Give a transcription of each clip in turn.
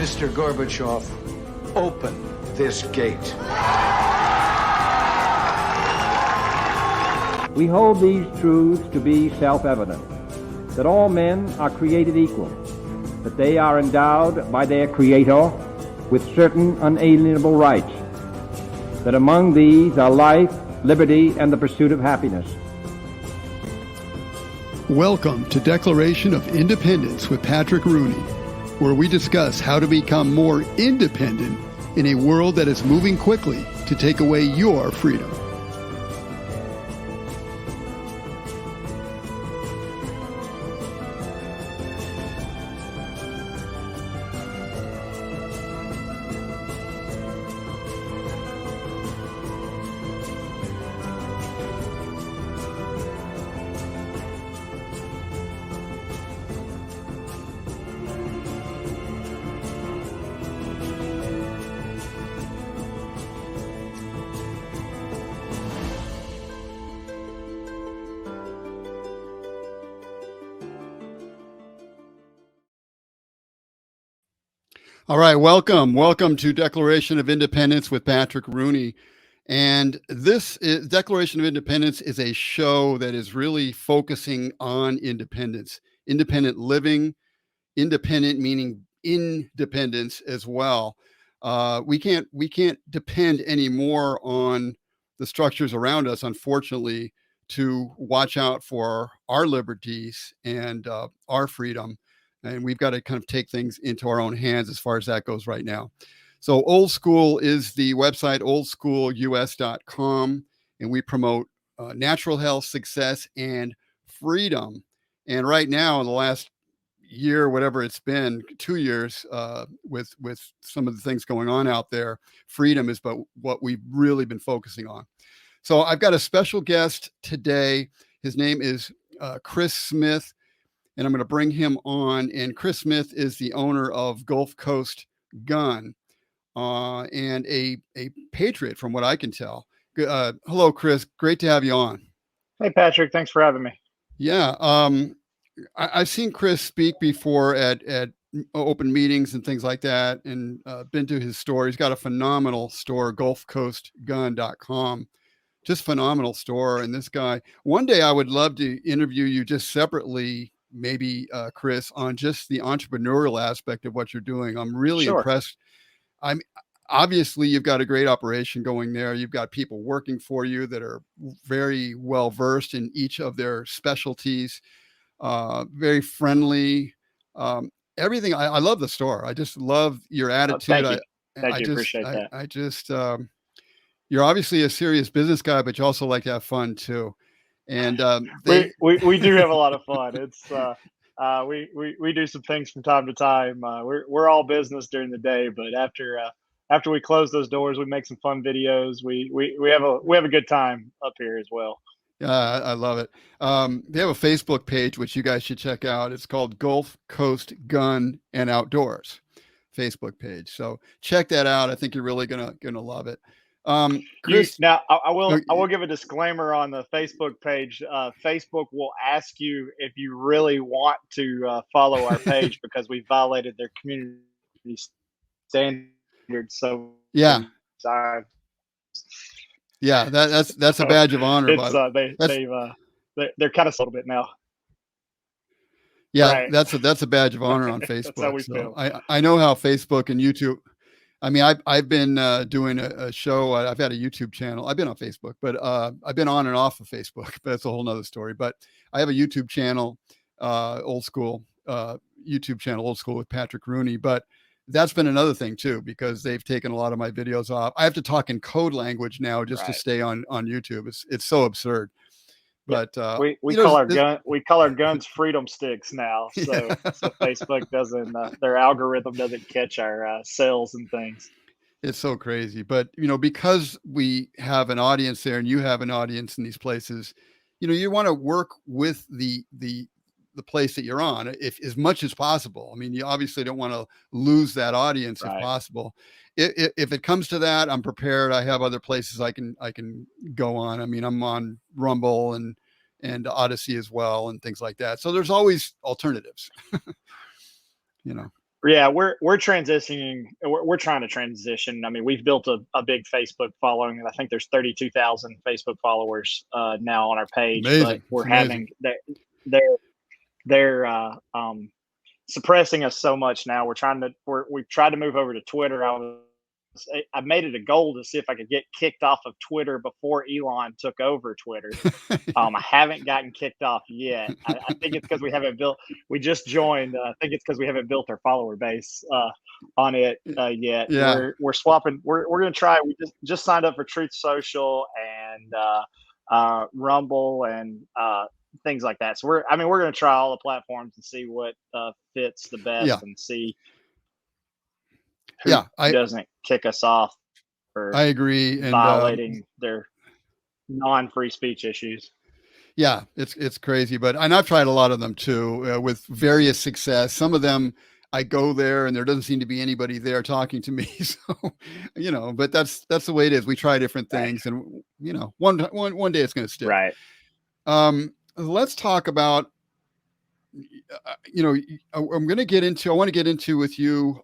Mr. Gorbachev, open this gate. We hold these truths to be self-evident, that all men are created equal, that they are endowed by their Creator with certain unalienable rights, that among these are life, liberty, and the pursuit of happiness. Welcome to Declaration of Independence with Patrick Rooney, where we discuss how to become more independent in a world that is moving quickly to take away your freedom. All right, welcome to Declaration of Independence with Patrick Rooney. And this is Declaration of Independence is a show that is really focusing on independence, independent living, independent meaning independence as well. We can't depend anymore on the structures around us, unfortunately, to watch out for our liberties and our freedom. And we've got to kind of take things into our own hands as far as that goes right now. So Old School is the website, oldschoolus.com, and we promote natural health, success, and freedom. And right now, in the last year, whatever it's been, 2 years, with some of the things going on out there, freedom is but what we've really been focusing on. So I've got a special guest today. His name is Chris Smith. And I'm going to bring him on. And Chris Smith is the owner of Gulf Coast Gun and a patriot, from what I can tell. Hello, Chris. Great to have you on. Hey, Patrick. Thanks for having me. Yeah. I've seen Chris speak before at open meetings and things like that, and been to his store. He's got a phenomenal store, gulfcoastgun.com. Just phenomenal store. And this guy, one day I would love to interview you just separately, maybe Chris, on just the entrepreneurial aspect of what you're doing. I'm really impressed. I'm obviously you've got a great operation going there. You've got people working for you that are very well versed in each of their specialties, very friendly, everything. I love the store. I just love your attitude. Thank you. Appreciate that. You're obviously a serious business guy, but you also like to have fun too. And we do have a lot of fun. It's we do some things from time to time. We're all business during the day, but after we close those doors, we make some fun videos. We have a good time up here as well. I love it. They have a Facebook page which you guys should check out. It's called Gulf Coast Gun and Outdoors Facebook page. So check that out. I think you're really gonna love it. Chris, now I will give a disclaimer on the Facebook page. Facebook will ask you if you really want to follow our page because we violated their community standards. So yeah, yeah, that's a badge of honor. They're kind of a little bit now. Yeah, right. that's a badge of honor on Facebook. That's how we feel. I know how Facebook and YouTube. I mean, I've been doing a show. I've had a YouTube channel. I've been on Facebook, but I've been on and off of Facebook. But that's a whole nother story. But I have a YouTube channel, Old School YouTube channel, Old School with Patrick Rooney. But that's been another thing too, because they've taken a lot of my videos off. I have to talk in code language now just to stay on YouTube. It's so absurd. But we call our guns freedom sticks now. So Facebook doesn't their algorithm doesn't catch our cells and things. It's so crazy. But because we have an audience there and you have an audience in these places, you want to work with the place that you're on if as much as possible. I mean, you obviously don't want to lose that audience if possible. If it comes to that, I'm prepared. I have other places I can go on. I mean, I'm on Rumble and Odyssey as well and things like that. So there's always alternatives, Yeah, we're transitioning. We're trying to transition. I mean, we've built a big Facebook following, and I think there's 32,000 Facebook followers now on our page. But Amazing. we're It's amazing. having they're suppressing us so much now. We've tried to move over to Twitter. I made it a goal to see if I could get kicked off of Twitter before Elon took over Twitter. I haven't gotten kicked off yet. I think it's because we haven't built. We just joined. I think it's because we haven't built our follower base on it yet. Yeah. We're swapping. We're going to try. We just signed up for Truth Social and Rumble and things like that. So we're going to try all the platforms and see what fits the best Yeah. and see who doesn't kick us off for I agree. And violating their non-free speech issues. Yeah, it's crazy, but and I've tried a lot of them too with various success. Some of them I go there and there doesn't seem to be anybody there talking to me. So, but that's the way it is. We try different things, and one day it's going to stick. Right. Let's talk about. I want to get into with you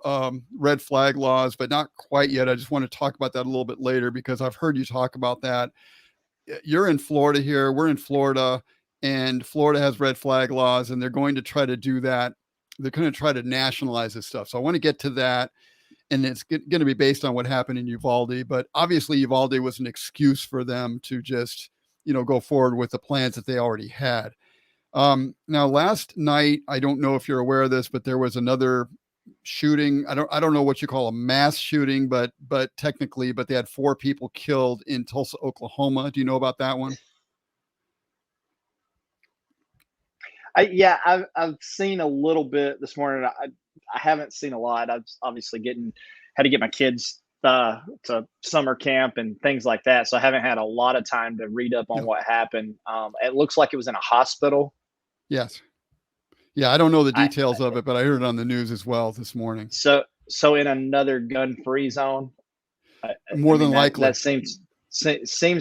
red flag laws, but not quite yet. I just want to talk about that a little bit later because I've heard you talk about that. You're in Florida here. We're in Florida, and Florida has red flag laws, and they're going to try to do that. They're going to try to nationalize this stuff. So I want to get to that, and it's going to be based on what happened in Uvalde. But obviously, Uvalde was an excuse for them to just, go forward with the plans that they already had. Now, last night, I don't know if you're aware of this, but there was another shooting. I don't know what you call a mass shooting, but technically, they had 4 people killed in Tulsa, Oklahoma. Do you know about that one? I've seen a little bit this morning. I haven't seen a lot. I've obviously had to get my kids to summer camp and things like that, so I haven't had a lot of time to read up on what happened. It looks like it was in a hospital. Yes. Yeah, I don't know the details of it, but I heard it on the news as well this morning. So in another gun-free zone. More than likely. That seems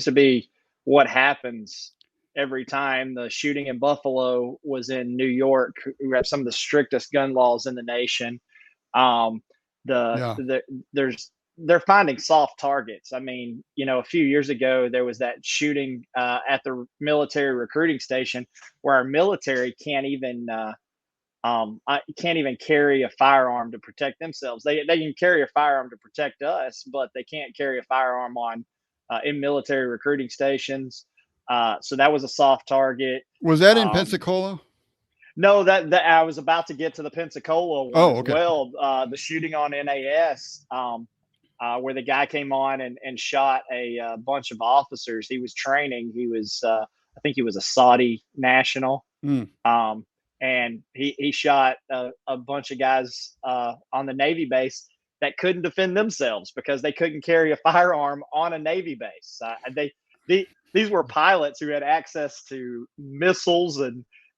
to be what happens every time. The shooting in Buffalo was in New York, who have some of the strictest gun laws in the nation. They're finding soft targets. I mean, a few years ago, there was that shooting at the military recruiting station where our military can't even carry a firearm to protect themselves. They can carry a firearm to protect us, but they can't carry a firearm in military recruiting stations. So that was a soft target. Was that in Pensacola? No, that I was about to get to the Pensacola one as well. The shooting on NAS, where the guy came on and shot a bunch of officers. He was training. He was, I think he was a Saudi national. And he shot a bunch of guys on the Navy base that couldn't defend themselves because they couldn't carry a firearm on a Navy base. These were pilots who had access to missiles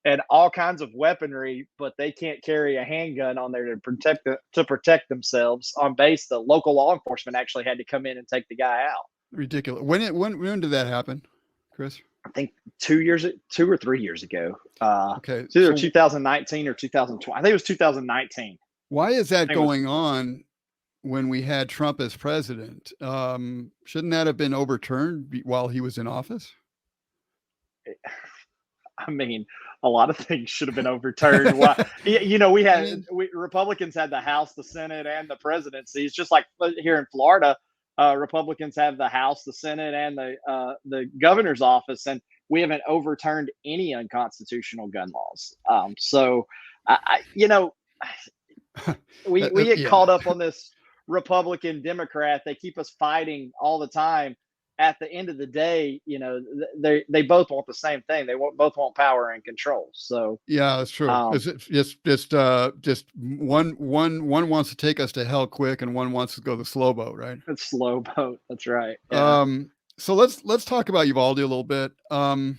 and all kinds of weaponry, but they can't carry a handgun on there to protect themselves on base. The local law enforcement actually had to come in and take the guy out. Ridiculous. When did that happen, Chris? I think 2 or 3 years ago. Okay. It's either 2019 or 2020. I think it was 2019. Why is that going on when we had Trump as president? Shouldn't that have been overturned while he was in office? I mean, a lot of things should have been overturned. Republicans had the House, the Senate, and the presidency. It's just like here in Florida, Republicans have the House, the Senate, and the governor's office, and we haven't overturned any unconstitutional gun laws. We get caught up on this Republican Democrat. They keep us fighting all the time. At the end of the day, they both want the same thing. They both want power and control. So yeah, that's true. It's just one wants to take us to hell quick, and one wants to go the slow boat, right? It's slow boat. That's right. Yeah. So let's talk about Uvalde a little bit. I've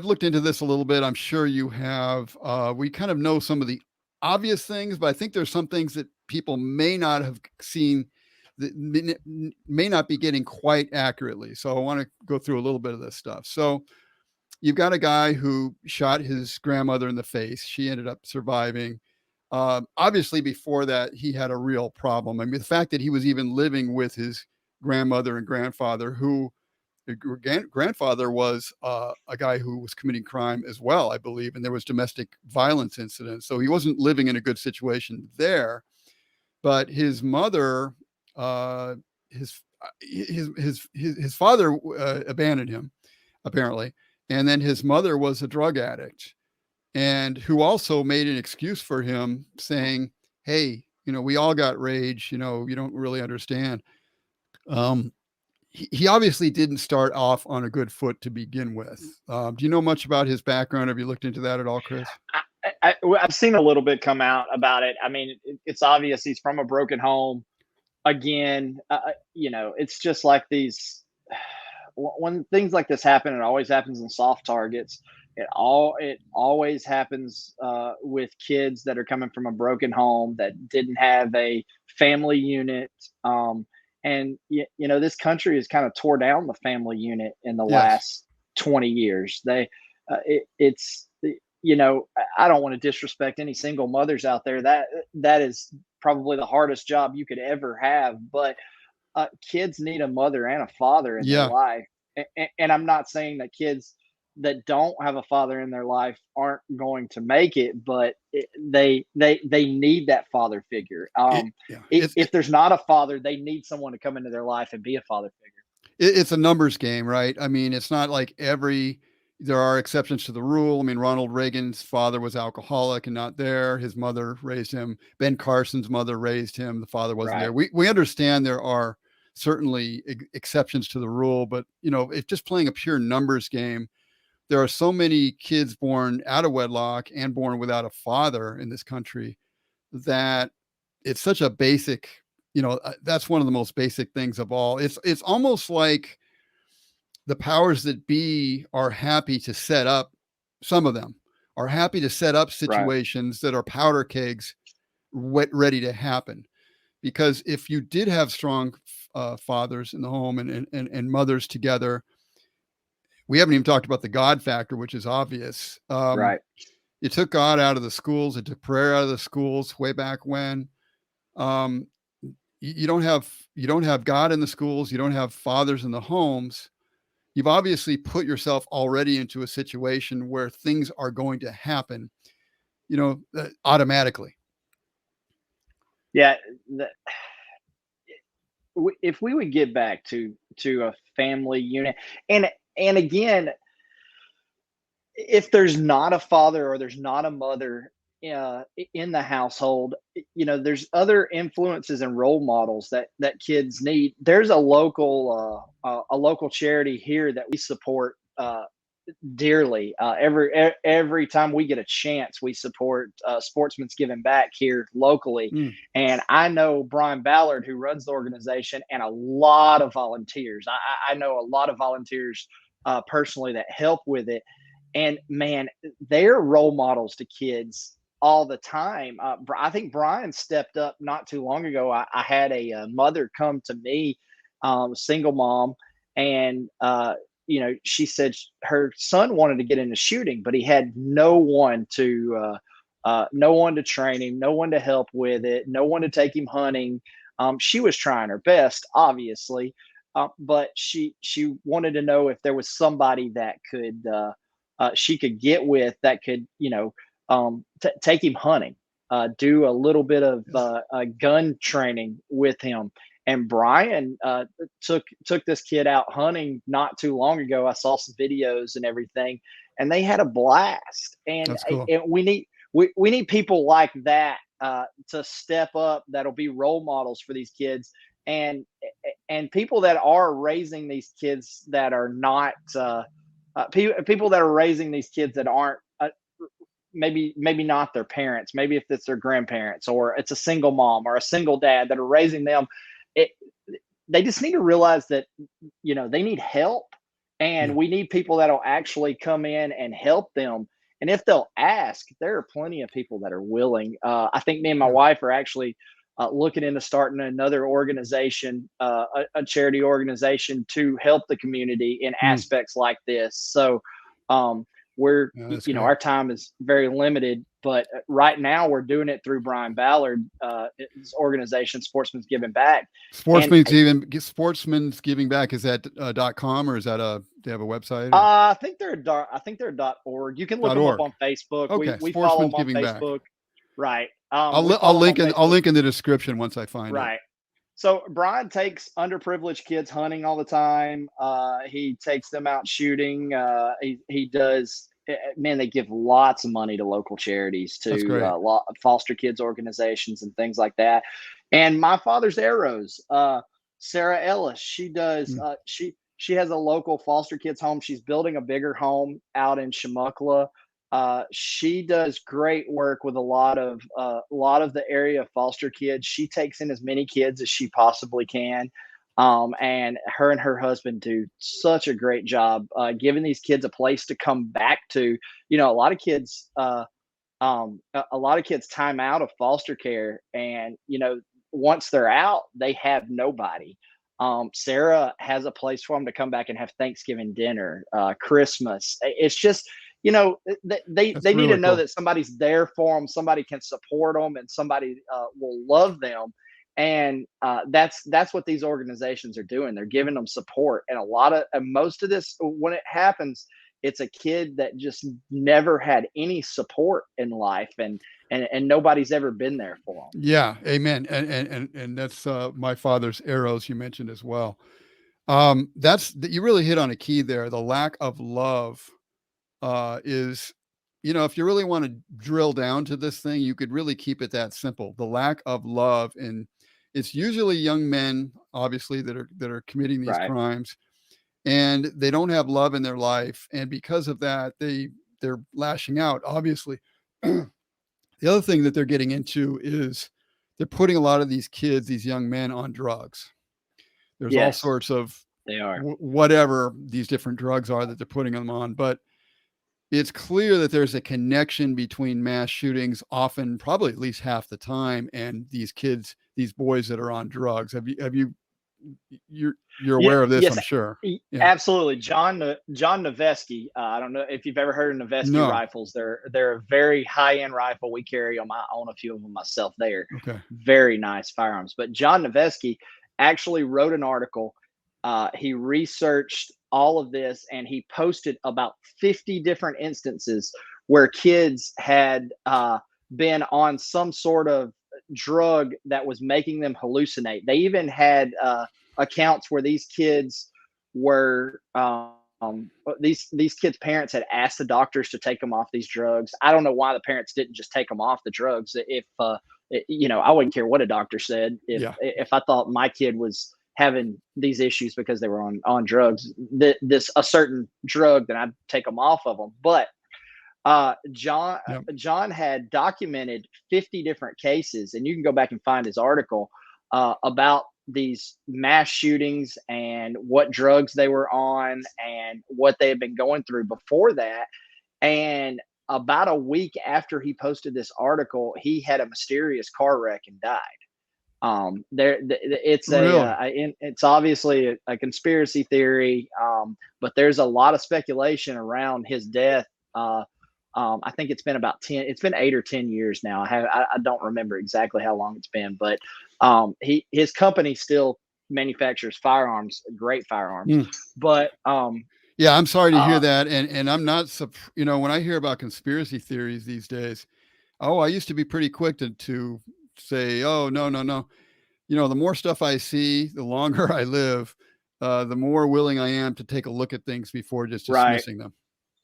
looked into this a little bit. I'm sure you have. We kind of know some of the obvious things, but I think there's some things that people may not have seen that may not be getting quite accurately. So I want to go through a little bit of this stuff. So you've got a guy who shot his grandmother in the face. She ended up surviving. Obviously, before that, he had a real problem. I mean, the fact that he was even living with his grandmother and grandfather, who grandfather was a guy who was committing crime as well, I believe, and there was domestic violence incidents. So he wasn't living in a good situation there. But his mother, his father abandoned him apparently, and then his mother was a drug addict, and who also made an excuse for him, saying, "Hey, we all got rage. You don't really understand." Um, he obviously didn't start off on a good foot to begin with. Do you know much about his background? Have you looked into that at all, Chris? I've seen a little bit come out about it. I mean, it's obvious he's from a broken home. Again, it's just like these. When things like this happen, it always happens in soft targets. It always happens with kids that are coming from a broken home that didn't have a family unit. And this country has kind of tore down the family unit in the Yes. last 20 years. It's I don't want to disrespect any single mothers out there. That is probably the hardest job you could ever have. But kids need a mother and a father in their Yeah. life. And I'm not saying that kids that don't have a father in their life aren't going to make it, but they need that father figure. If there's not a father, they need someone to come into their life and be a father figure. It's a numbers game, right? I mean, it's not like there are exceptions to the rule. I mean, Ronald Reagan's father was alcoholic and not there. His mother raised him. Ben Carson's mother raised him. The father wasn't there. We understand there are certainly exceptions to the rule, but if just playing a pure numbers game, there are so many kids born out of wedlock and born without a father in this country that it's such a basic, that's one of the most basic things of all. It's almost like the powers that be are happy to set up, some of them are happy to set up situations that are powder kegs ready to happen. Because if you did have strong fathers in the home and mothers together, we haven't even talked about the God factor, which is obvious. You took God out of the schools. It took prayer out of the schools way back when. You don't have God in the schools. You don't have fathers in the homes. You've obviously put yourself already into a situation where things are going to happen, automatically. Yeah. If we would get back to a family unit, and again, if there's not a father or there's not a mother in the household, there's other influences and role models that kids need. There's a local charity here that we support dearly. Every time we get a chance, we support Sportsman's Giving Back here locally. And I know Brian Ballard, who runs the organization, and a lot of volunteers. I know a lot of volunteers personally that help with it. And man, they're role models to kids all the time. I think Brian stepped up not too long ago. I had a mother come to me, single mom, and she said her son wanted to get into shooting, but he had no one to train him, no one to help with it, no one to take him hunting. She was trying her best, obviously, but she wanted to know if there was somebody that could she could get with that could take him hunting, do a little bit of gun training with him. And Brian took this kid out hunting not too long ago. I saw some videos and everything, and they had a blast. And, That's cool. and we need people like that to step up. That'll be role models for these kids, and people that are raising these kids that are not people that are raising these kids that aren't maybe not their parents. Maybe if it's their grandparents, or it's a single mom or a single dad that are raising them. They just need to realize that they need help, and we need people that'll actually come in and help them. And if they'll ask, there are plenty of people that are willing. I think me and my wife are actually looking into starting another organization, a charity organization, to help the community in aspects like this. So we're, that's you know, great. our time is very limited, but right now we're doing it through Brian Ballard, his organization, Sportsman's Giving Back. And Sportsman's Giving Back, is that .com, or is that they have a website? I think they're .org. You can look them up .org. on Facebook. Okay, We follow them Sportsman's on Giving Back. Facebook. Right. I'll We follow them on Facebook. I'll link in the description once I find it. Right. So Brian takes underprivileged kids hunting all the time. He takes them out shooting. He does. Man, they give lots of money to local charities, That's great. to foster kids organizations and things like that. And My Father's Arrows, Sarah Ellis, she does. She has a local foster kids home. She's building a bigger home out in Shamuckla. She does great work with a lot of the area foster kids. She takes in as many kids as she possibly can. And her husband do such a great job giving these kids a place to come back to. You know, a lot of kids time out of foster care, and you know, once they're out, they have nobody. Sarah has a place for them to come back and have Thanksgiving dinner, Christmas. It's just, you know, they need really to know cool. that somebody's there for them, somebody can support them, and somebody will love them. And that's what these organizations are doing. They're giving them support, and most of this, when it happens, it's a kid that just never had any support in life, and nobody's ever been there for them. Yeah, amen. And that's My Father's Arrows you mentioned as well. You really hit on a key there. The lack of love is, you know, if you really want to drill down to this thing, you could really keep it that simple. The lack of love, and it's usually young men, obviously, that are committing these Right. crimes, and they don't have love in their life, and because of that, they're lashing out, obviously. The other thing that they're getting into is they're putting a lot of these kids, these young men, on drugs. There's all Yes, sorts of they are. whatever these different drugs are that they're putting them on, but it's clear that there's a connection between mass shootings, often, probably at least half the time, and these kids, these boys that are on drugs. You're aware of this, Yes, I'm sure. Yeah. absolutely. John Noveske. I don't know if you've ever heard of Noveske No. rifles. They're a very high end rifle. We carry them. I own a few of them myself. They're Okay. very nice firearms. But John Noveske actually wrote an article. He researched all of this, and he posted about 50 different instances where kids had been on some sort of drug that was making them hallucinate. They even had accounts where these kids were these kids' parents had asked the doctors to take them off these drugs. I don't know why the parents didn't just take them off the drugs. If you know, I wouldn't care what a doctor said. If I thought my kid was having these issues because they were on drugs, a certain drug, then I'd take them off of them. But John had documented 50 different cases, and you can go back and find his article about these mass shootings and what drugs they were on and what they had been going through before that. And about a week after he posted this article, he had a mysterious car wreck and died. It's obviously a conspiracy theory, but there's a lot of speculation around his death. I think it's been 8 or 10 years now. I don't remember exactly how long it's been, but his company still manufactures firearms, great firearms. But yeah, I'm sorry to hear that, and I'm not, you know, when I hear about conspiracy theories these days, I used to be pretty quick to say, oh, no. You know, the more stuff I see, the longer I live, the more willing I am to take a look at things before just dismissing them.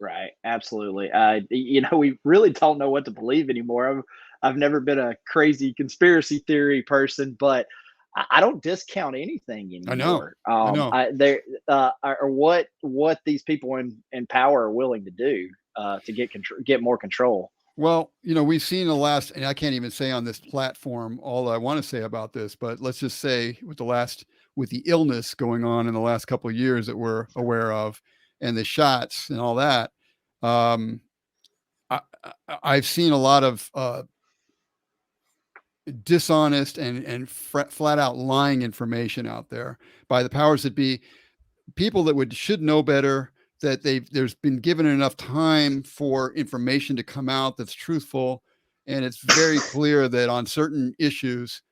Right. Absolutely. You know, we really don't know what to believe anymore. I've never been a crazy conspiracy theory person, but I don't discount anything anymore. I know. Or what these people in power are willing to do to get more control. Well, you know, we've seen the last, and I can't even say on this platform all I want to say about this, but let's just say with the illness going on in the last couple of years that we're aware of, and the shots and all that, I've seen a lot of dishonest and flat out lying information out there by the powers that be, people that should know better, that there's been given enough time for information to come out that's truthful. And it's very clear that on certain issues,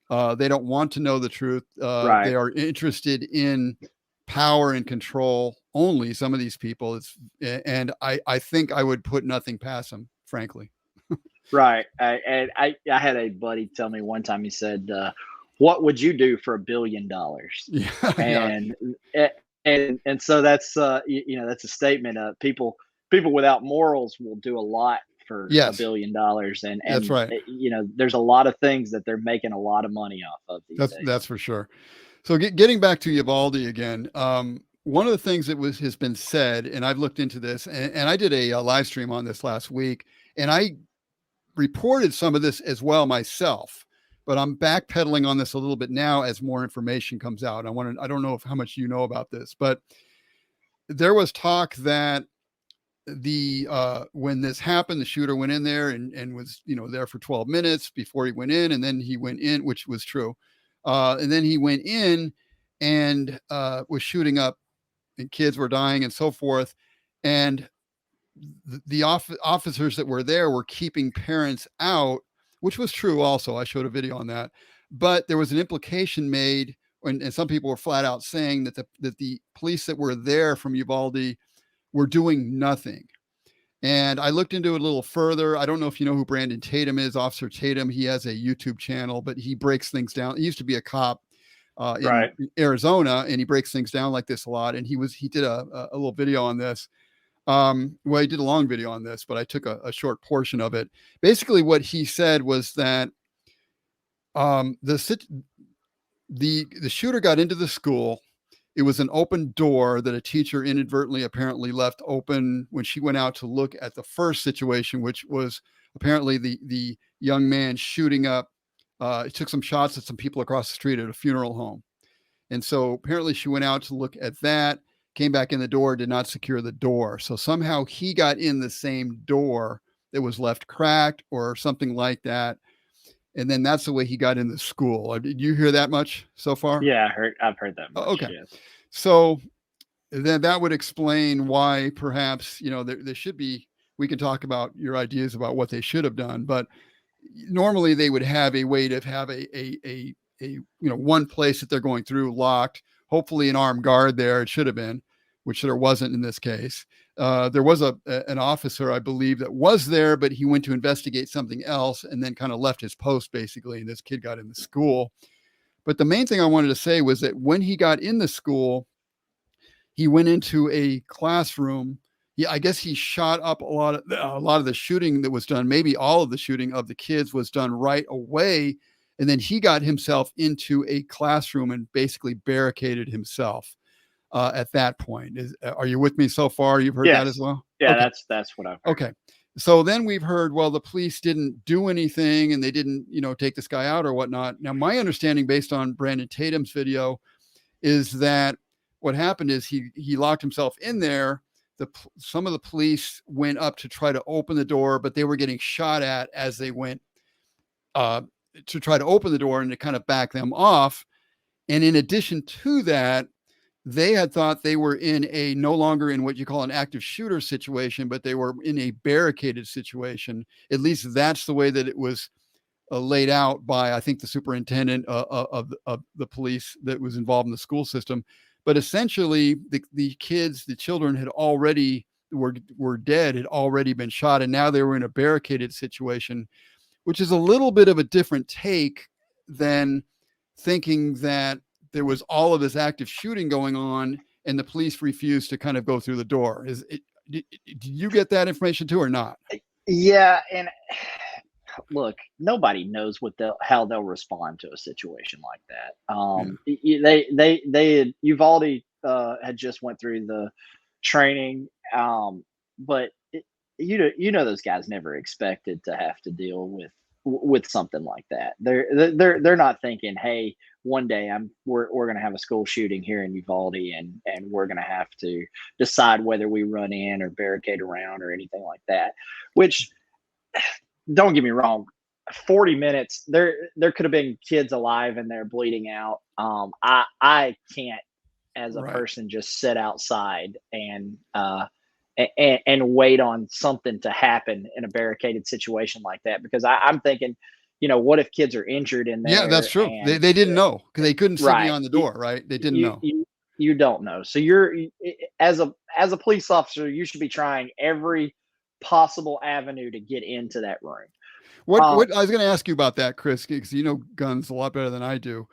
they don't want to know the truth. Right. They are interested in power and control only, some of these people. And I think I would put nothing past them, frankly. Right. I had a buddy tell me one time, he said, what would you do for $1 billion? Yeah, And so that's, that's a statement of people without morals will do a lot for yes, $1 billion. And that's right. There's a lot of things that they're making a lot of money off of these days. That's for sure. So getting back to Uvalde again, one of the things that has been said, and I've looked into this, and I did a live stream on this last week, and I reported some of this as well myself, but I'm backpedaling on this a little bit now as more information comes out. I don't know how much you know about this, but there was talk that when this happened, the shooter went in there and was, there for 12 minutes before he went in, and then he went in, which was true. And then he went in and was shooting up, and kids were dying and so forth. And the officers that were there were keeping parents out, which was true also. I showed a video on that. But there was an implication made, and some people were flat out saying that the police that were there from Uvalde were doing nothing. And I looked into it a little further. I don't know if you know who Brandon Tatum is, Officer Tatum. He has a YouTube channel, but he breaks things down. He used to be a cop in Arizona, and he breaks things down like this a lot. And he did a little video on this. He did a long video on this, but I took a short portion of it. Basically, what he said was that the shooter got into the school. It was an open door that a teacher inadvertently apparently left open when she went out to look at the first situation, which was apparently the young man shooting up. He took some shots at some people across the street at a funeral home. And so apparently she went out to look at that, came back in the door, did not secure the door. So somehow he got in the same door that was left cracked or something like that. And then that's the way he got in the school. Did you hear that much so far? Yeah, I've heard that much. Okay. Yes. So then that would explain why perhaps, there should be, we can talk about your ideas about what they should have done, but normally they would have a way to have a one place that they're going through locked, hopefully an armed guard there. It should have been, which there wasn't in this case. There was an officer, I believe, that was there, but he went to investigate something else and then kind of left his post, basically, and this kid got in the school. But the main thing I wanted to say was that when he got in the school, he went into a classroom. I guess he shot up a lot of the shooting that was done. Maybe all of the shooting of the kids was done right away. And then he got himself into a classroom and basically barricaded himself. At that point, are you with me so far? You've heard that as well? Yeah, okay. That's what I've heard. Okay. So then we've heard, well, the police didn't do anything and they didn't, take this guy out or whatnot. Now, my understanding based on Brandon Tatum's video is that what happened is he locked himself in there. Some of the police went up to try to open the door, but they were getting shot at as they went to try to open the door and to kind of back them off. And in addition to that, they had thought they were no longer in what you call an active shooter situation, but they were in a barricaded situation. At least that's the way that it was laid out by, I think, the superintendent of the police that was involved in the school system. But essentially, the children had already were dead, had already been shot, and now they were in a barricaded situation, which is a little bit of a different take than thinking that there was all of this active shooting going on and the police refused to kind of go through the door. Did you get that information too or not? Yeah. And look, nobody knows how they'll respond to a situation like that. Uvalde had just went through the training, but those guys never expected to have to deal with something like that. They're not thinking, hey, one day we're going to have a school shooting here in Uvalde and we're going to have to decide whether we run in or barricade around or anything like that. Which, don't get me wrong, 40 minutes there could have been kids alive and they're bleeding out. I can't as a Right. person just sit outside and wait on something to happen in a barricaded situation like that. Because I'm thinking, what if kids are injured in Yeah, that's there? true. And They didn't know because they couldn't see right, beyond the door, right? They didn't you, know. you you don't know. So as a police officer, you should be trying every possible avenue to get into that room. What I was going to ask you about that, Chris, because you know guns a lot better than I do.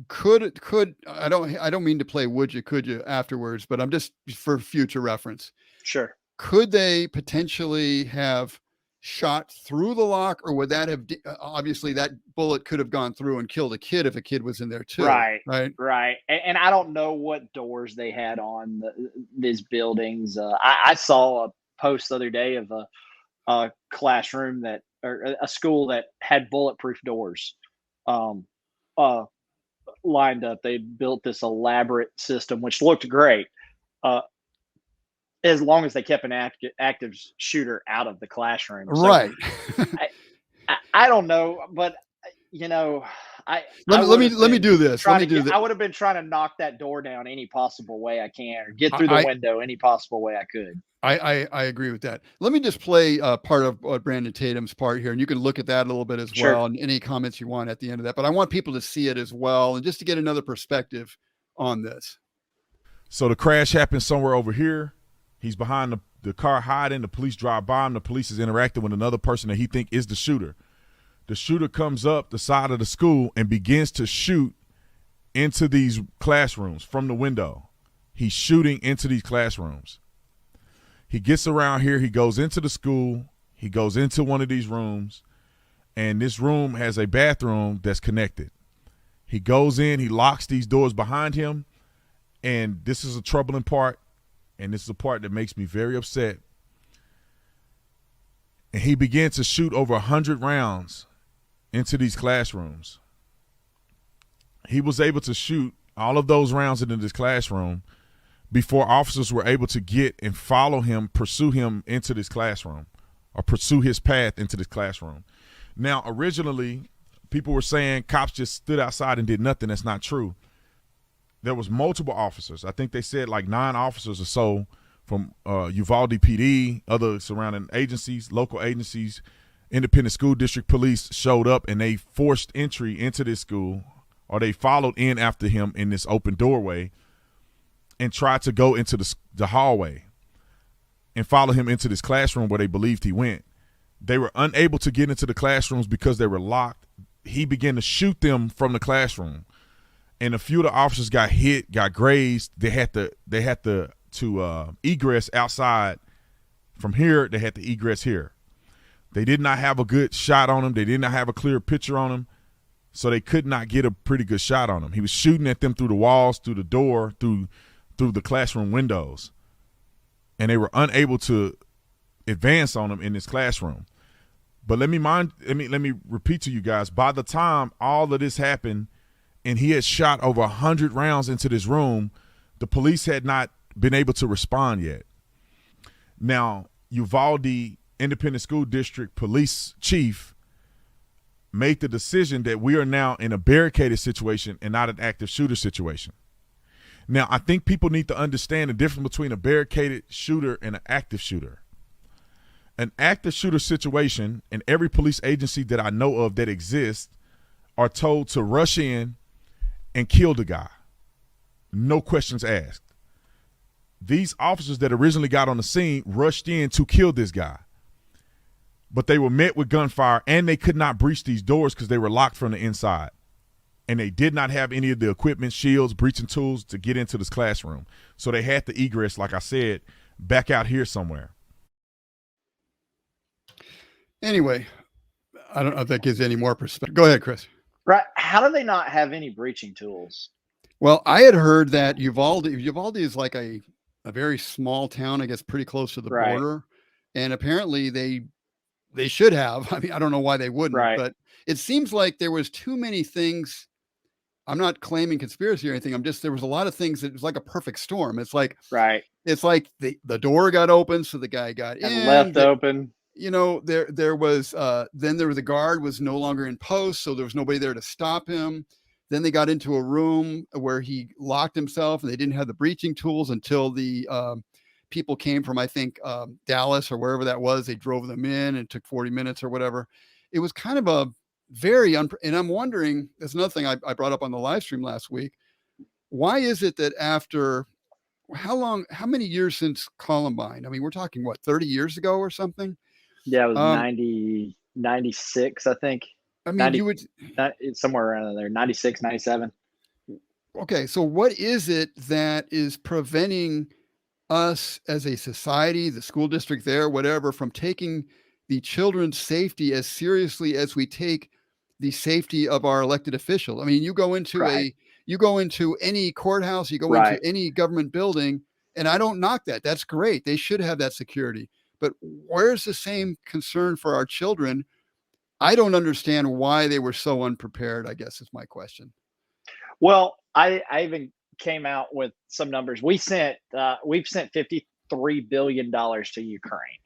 Could I don't mean to play would you could you afterwards, but I'm just for future reference. Sure. Could they potentially have shot through the lock, or would that have obviously that bullet could have gone through and killed a kid if a kid was in there too? Right. Right. And I don't know what doors they had on these buildings. I saw a post the other day of a classroom or a school that had bulletproof doors lined up. They built this elaborate system, which looked great, as long as they kept an active shooter out of the classroom. Right. So I don't know, but let me do this. I would have been trying to knock that door down any possible way I can, or get through the window any possible way I could. I agree with that. Let me just play part of Brandon Tatum's part here, and you can look at that a little bit as Sure. well, and any comments you want at the end of that. But I want people to see it as well, and just to get another perspective on this. So the crash happened somewhere over here. He's behind the car hiding. The police drive by him. The police is interacting with another person that he think is the shooter. The shooter comes up the side of the school and begins to shoot into these classrooms from the window. He's shooting into these classrooms. He gets around here. He goes into the school. He goes into one of these rooms, and this room has a bathroom that's connected. He goes in. He locks these doors behind him, and this is a troubling part, and this is a part that makes me very upset. And he began to shoot over 100 rounds into these classrooms. He was able to shoot all of those rounds into this classroom before officers were able to get and follow him, pursue him into this classroom, or pursue his path into this classroom. Now, originally, people were saying cops just stood outside and did nothing. That's not true. There was multiple officers. I think they said like 9 officers or so from Uvalde PD, other surrounding agencies, local agencies, independent school district police showed up, and they forced entry into this school, or they followed in after him in this open doorway and tried to go into the hallway and follow him into this classroom where they believed he went. They were unable to get into the classrooms because they were locked. He began to shoot them from the classroom, and a few of the officers got hit, got grazed. They had to egress outside from here. They had to egress here. They did not have a good shot on him. They did not have a clear picture on him, so they could not get a pretty good shot on him. He was shooting at them through the walls, through the door, through the classroom windows, and they were unable to advance on him in this classroom. But let me repeat to you guys, by the time all of this happened and he had shot over 100 rounds into this room, the police had not been able to respond yet. Now, Uvalde Independent School District Police Chief made the decision that we are now in a barricaded situation and not an active shooter situation. Now, I think people need to understand the difference between a barricaded shooter and an active shooter. An active shooter situation, and every police agency that I know of that exists, are told to rush in and kill the guy. No questions asked. These officers that originally got on the scene rushed in to kill this guy, but they were met with gunfire, and they could not breach these doors because they were locked from the inside. And they did not have any of the equipment, shields, breaching tools to get into this classroom. So they had to egress, like I said, back out here somewhere. Anyway, I don't know if that gives any more perspective. Go ahead, Chris. Right. How do they not have any breaching tools? Well, I had heard that Uvalde is like a very small town, I guess, pretty close to the border. And apparently they should have. I mean, I don't know why they wouldn't, but it seems like there was too many things. I'm not claiming conspiracy or anything. There was a lot of things that was like a perfect storm. It's like, it's like the door got open, so the guy got in, left open. You know, there was, then the guard was no longer in post, so there was nobody there to stop him. Then they got into a room where he locked himself, and they didn't have the breaching tools until the people came from, I think, Dallas or wherever that was. They drove them in, and it took 40 minutes or whatever. It was kind of a very, and I'm wondering, that's another thing I brought up on the live stream last week. Why is it that after how many years since Columbine? I mean, we're talking what, 30 years ago or something? Yeah, it was 96, I think. I mean, 90, you would, somewhere around there, 96, 97. okay. So what is it that is preventing us as a society, the school district there, whatever, from taking the children's safety as seriously as we take the safety of our elected official? I mean, you go into any courthouse, you go into any government building, and I don't knock that. That's great. They should have that security. But where's the same concern for our children? I don't understand why they were so unprepared, I guess is my question. Well, I even came out with some numbers. We've sent $53 billion to Ukraine,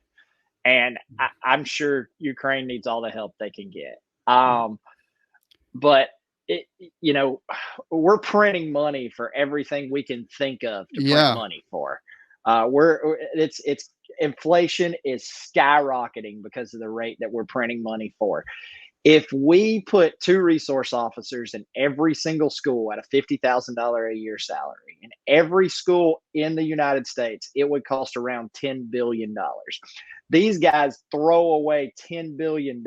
and I'm sure Ukraine needs all the help they can get. But we're printing money for everything we can think of to print money for. It's inflation is skyrocketing because of the rate that we're printing money for. If we put 2 resource officers in every single school at a $50,000 a year salary, in every school in the United States, it would cost around $10 billion. These guys throw away $10 billion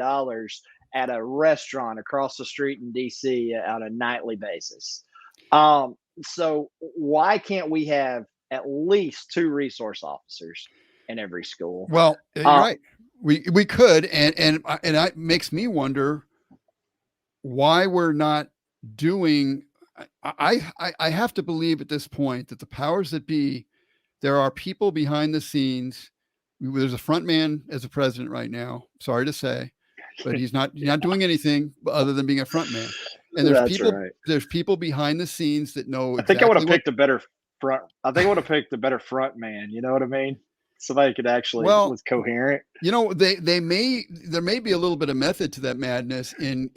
at a restaurant across the street in DC on a nightly basis. So why can't we have at least 2 resource officers in every school? Well, you're right. We could, and it makes me wonder why we're not doing. I have to believe at this point that the powers that be, there are people behind the scenes. There's a front man as a president right now. Sorry to say, but he's not doing anything other than being a front man. And there's people behind the scenes that know. I think I would have picked a better front. I think I would have picked a better front man. You know what I mean? Somebody could actually was coherent. There may be a little bit of method to that madness in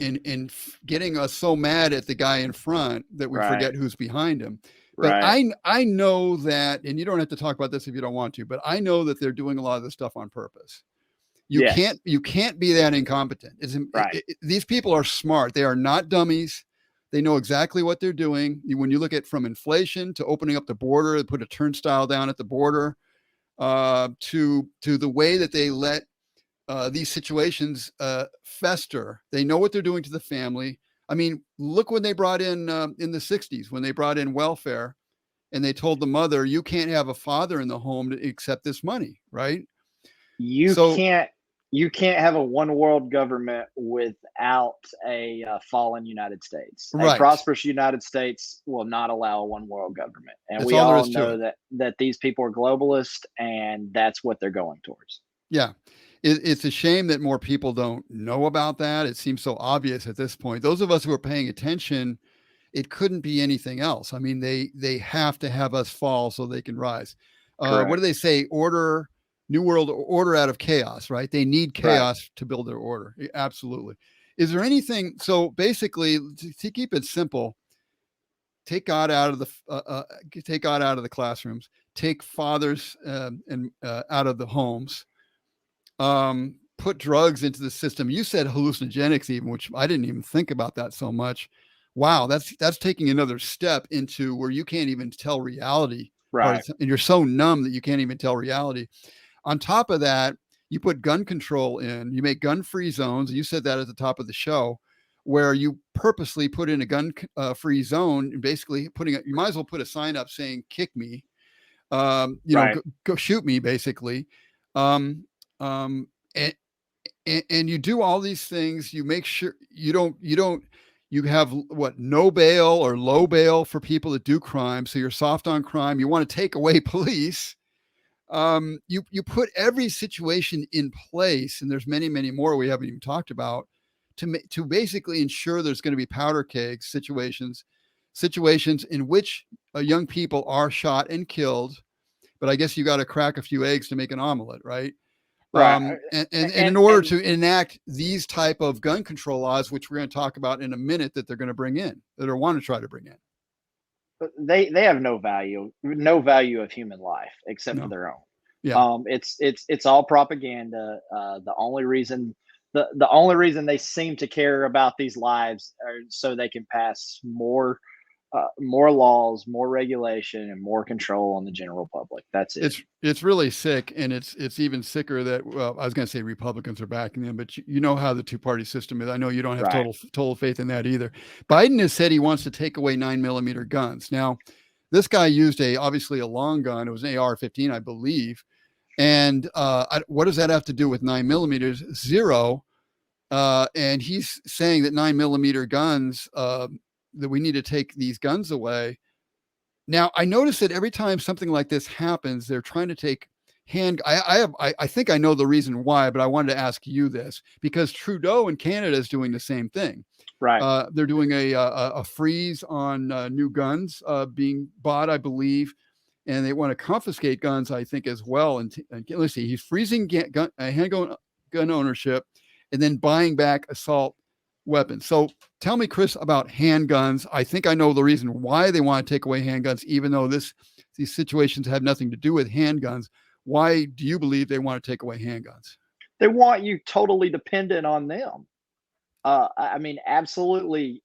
getting us so mad at the guy in front that we forget who's behind him. But I know that, and you don't have to talk about this if you don't want to, but I know that they're doing a lot of this stuff on purpose. You can't be that incompetent. These people are smart. They are not dummies. They know exactly what they're doing. When you look at from inflation to opening up the border, they put a turnstile down at the border, to the way that they let these situations fester. They know what they're doing to the family. I mean, look when they brought in the 60s, when they brought in welfare, and they told the mother, you can't have a father in the home to accept this money, right? You can't have a one world government without a fallen United States. A prosperous United States will not allow a one world government. And we all know that these people are globalists, and that's what they're going towards. Yeah. It's a shame that more people don't know about that. It seems so obvious at this point. Those of us who are paying attention, it couldn't be anything else. I mean, they have to have us fall so they can rise. What do they say? New world order out of chaos, right? They need chaos to build their order. Absolutely. Is there anything? So basically, to keep it simple, take God out of the classrooms, take fathers out of the homes, put drugs into the system. You said hallucinogenics, even, which I didn't even think about that so much. Wow, that's taking another step into where you can't even tell reality, right? And you're so numb that you can't even tell reality. On top of that, you put gun control in, you make gun-free zones. You said that at the top of the show, where you purposely put in a gun-free zone, and basically you might as well put a sign up saying, kick me, go shoot me, basically. And you do all these things. You make sure you have no bail or low bail for people that do crime. So you're soft on crime. You want to take away police. You put every situation in place, and there's many, many more we haven't even talked about, to basically ensure there's going to be powder keg situations in which young people are shot and killed. But I guess you got to crack a few eggs to make an omelet, right? And in order to enact these type of gun control laws, which we're going to talk about in a minute, that they're going to bring in, that or want to try to bring in. They have no value of human life except for their own. Yeah. It's all propaganda. The only reason they seem to care about these lives are so they can pass more laws, more regulation, and more control on the general public. That's it. It's really sick, and it's even sicker that, well, I was going to say Republicans are backing them, but you know how the two-party system is. I know you don't have total faith in that either. Biden has said he wants to take away 9mm guns. Now, this guy used obviously a long gun. It was an AR-15, I believe. And what does that have to do with 9mm? Zero. And he's saying that 9mm guns, that we need to take these guns away. Now, I notice that every time something like this happens, they're trying to take I think I know the reason why, but I wanted to ask you this, because Trudeau in Canada is doing the same thing. Right. They're doing a freeze on new guns being bought, I believe, and they want to confiscate guns, I think, as well. And let's see, he's freezing handgun ownership and then buying back assault weapons. So tell me, Chris, about handguns. I think I know the reason why they want to take away handguns, even though these situations have nothing to do with handguns. Why do you believe they want to take away handguns? They want you totally dependent on them. I mean, absolutely.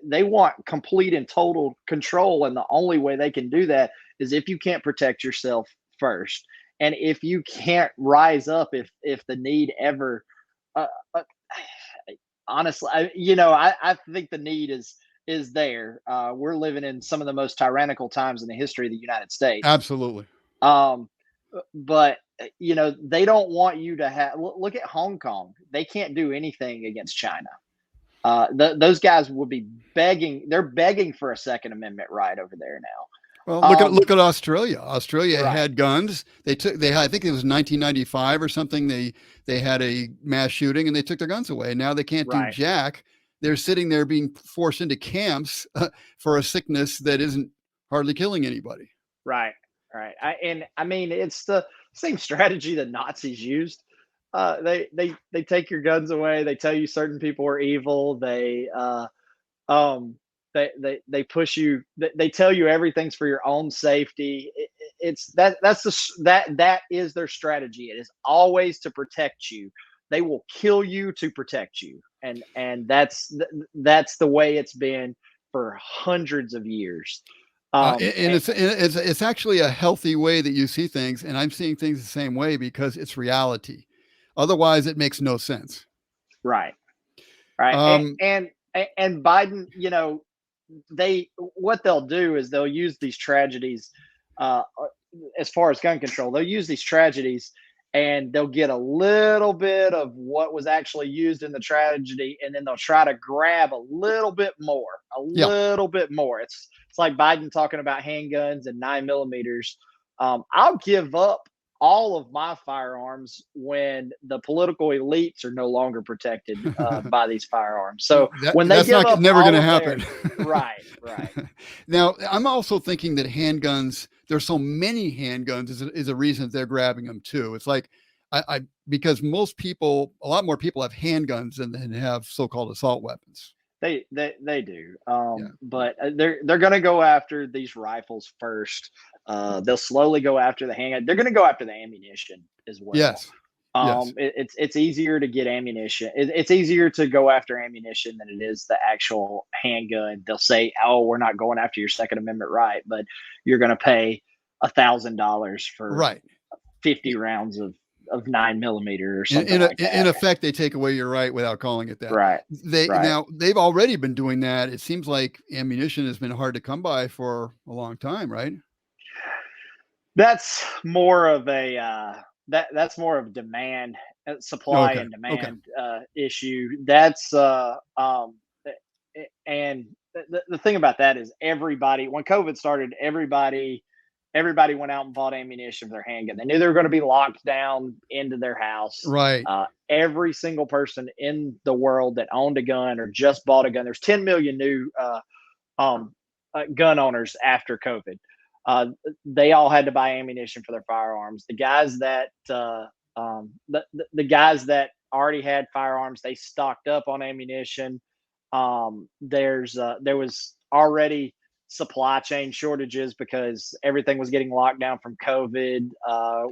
They want complete and total control. And the only way they can do that is if you can't protect yourself first. And if you can't rise up, if the need ever, honestly, I think the need is there. We're living in some of the most tyrannical times in the history of the United States. Absolutely. But they don't want you to have. Look at Hong Kong. They can't do anything against China. Those guys would be begging. They're begging for a Second Amendment right over there now. Well, look at Australia. Australia Right. had guns. I think it was 1995 or something. They had a mass shooting and they took their guns away. Now they can't do jack. They're sitting there being forced into camps for a sickness that isn't hardly killing anybody. Right. I mean, it's the same strategy that Nazis used. They take your guns away. They tell you certain people are evil. They push you. They tell you everything's for your own safety. That is their strategy. It is always to protect you. They will kill you to protect you, and that's the way it's been for hundreds of years. It's actually a healthy way that you see things, and I'm seeing things the same way because it's reality. Otherwise, it makes no sense. Right. And Biden, what they'll do is they'll use these tragedies, as far as gun control. They'll use these tragedies, and they'll get a little bit of what was actually used in the tragedy, and then they'll try to grab a little bit more. It's like Biden talking about handguns and 9mm. I'll give up all of my firearms when the political elites are no longer protected by these firearms. So that's never going to happen. Right. Now, I'm also thinking that handguns, there's so many handguns is a reason that they're grabbing them too. It's like, because a lot more people have handguns than have so-called assault weapons. They do. But they're going to go after these rifles first. They'll slowly go after the handgun. They're going to go after the ammunition as well. Yes. It's easier to get ammunition. It's easier to go after ammunition than it is the actual handgun. They'll say, "Oh, we're not going after your Second Amendment right, but you're going to pay $1,000 for 50 rounds of 9mm or something like that." In effect, they take away your right without calling it that. Right. Now they've already been doing that. It seems like ammunition has been hard to come by for a long time, right? That's more of a that's more of supply and demand issue. That's and the thing about that is everybody, when COVID started, everybody went out and bought ammunition for their handgun. They knew they were going to be locked down into their house. Right. Every single person in the world that owned a gun or just bought a gun. There's 10 million new gun owners after COVID. They all had to buy ammunition for their firearms. The guys that The guys that already had firearms, they stocked up on ammunition. There was already supply chain shortages because everything was getting locked down from COVID.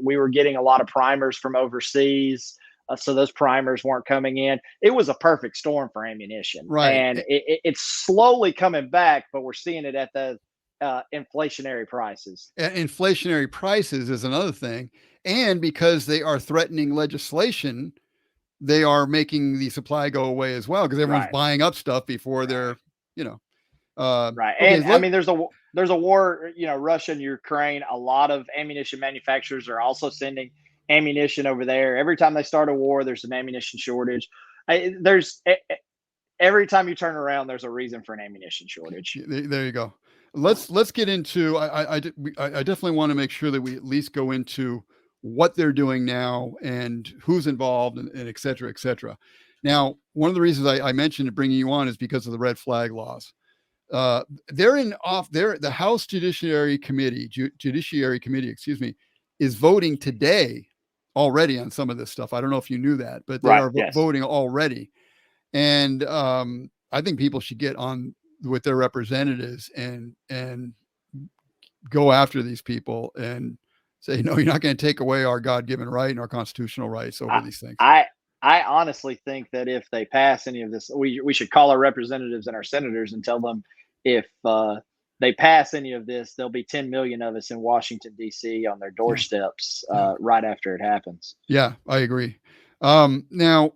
We were getting a lot of primers from overseas. So those primers weren't coming in. It was a perfect storm for ammunition. Right. And it's slowly coming back, but we're seeing it at the inflationary prices. Inflationary prices is another thing. And because they are threatening legislation, they are making the supply go away as well, because everyone's Right. buying up stuff before they're, Right. okay, And I mean, there's a war, Russia and Ukraine. A lot of ammunition manufacturers are also sending ammunition over there. Every time they start a war, there's an ammunition shortage. Every time you turn around, there's a reason for an ammunition shortage. There you go. Let's get into. I definitely want to make sure that we at least go into what they're doing now and who's involved and et cetera, et cetera. Now, one of the reasons I mentioned bringing you on is because of the red flag laws. The House Judiciary Committee, excuse me, is voting today already on some of this stuff. I don't know if you knew that, but they are voting already. And I think people should get on with their representatives and go after these people and say, no, you're not going to take away our God-given right and our constitutional rights over these things. I honestly think that if they pass any of this, we should call our representatives and our senators and tell them if they pass any of this, there'll be 10 million of us in Washington, D.C. on their doorsteps right after it happens. Yeah, I agree. Now,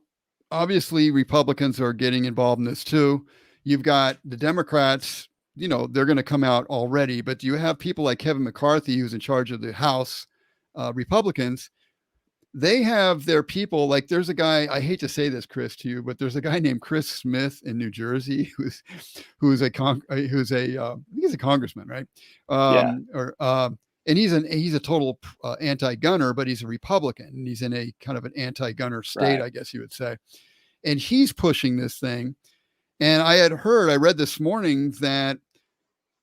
obviously, Republicans are getting involved in this too. You've got the Democrats, they're going to come out already, but you have people like Kevin McCarthy, who's in charge of the House, Republicans. They have their people, like there's a guy, I hate to say this, Chris, to you, but there's a guy named Chris Smith in New Jersey who's a congressman, right? And he's a total anti-gunner, but he's a Republican, and he's in a kind of an anti-gunner state, I guess you would say. And he's pushing this thing. And I read this morning that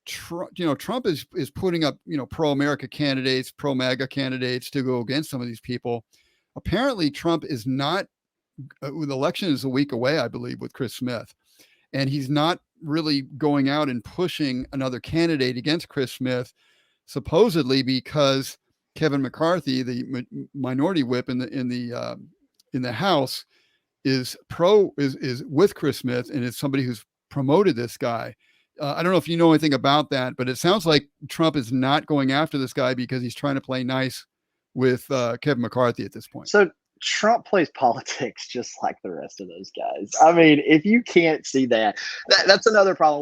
Trump is putting up, pro-America candidates, pro-MAGA candidates to go against some of these people. Apparently, Trump is not. The election is a week away, I believe, with Chris Smith, and he's not really going out and pushing another candidate against Chris Smith, supposedly because Kevin McCarthy, the minority whip in the House, is with Chris Smith and is somebody who's promoted this guy. I don't know if you know anything about that, but it sounds like Trump is not going after this guy because he's trying to play nice with Kevin McCarthy at this point. So Trump plays politics just like the rest of those guys. I mean, if you can't see that's another problem.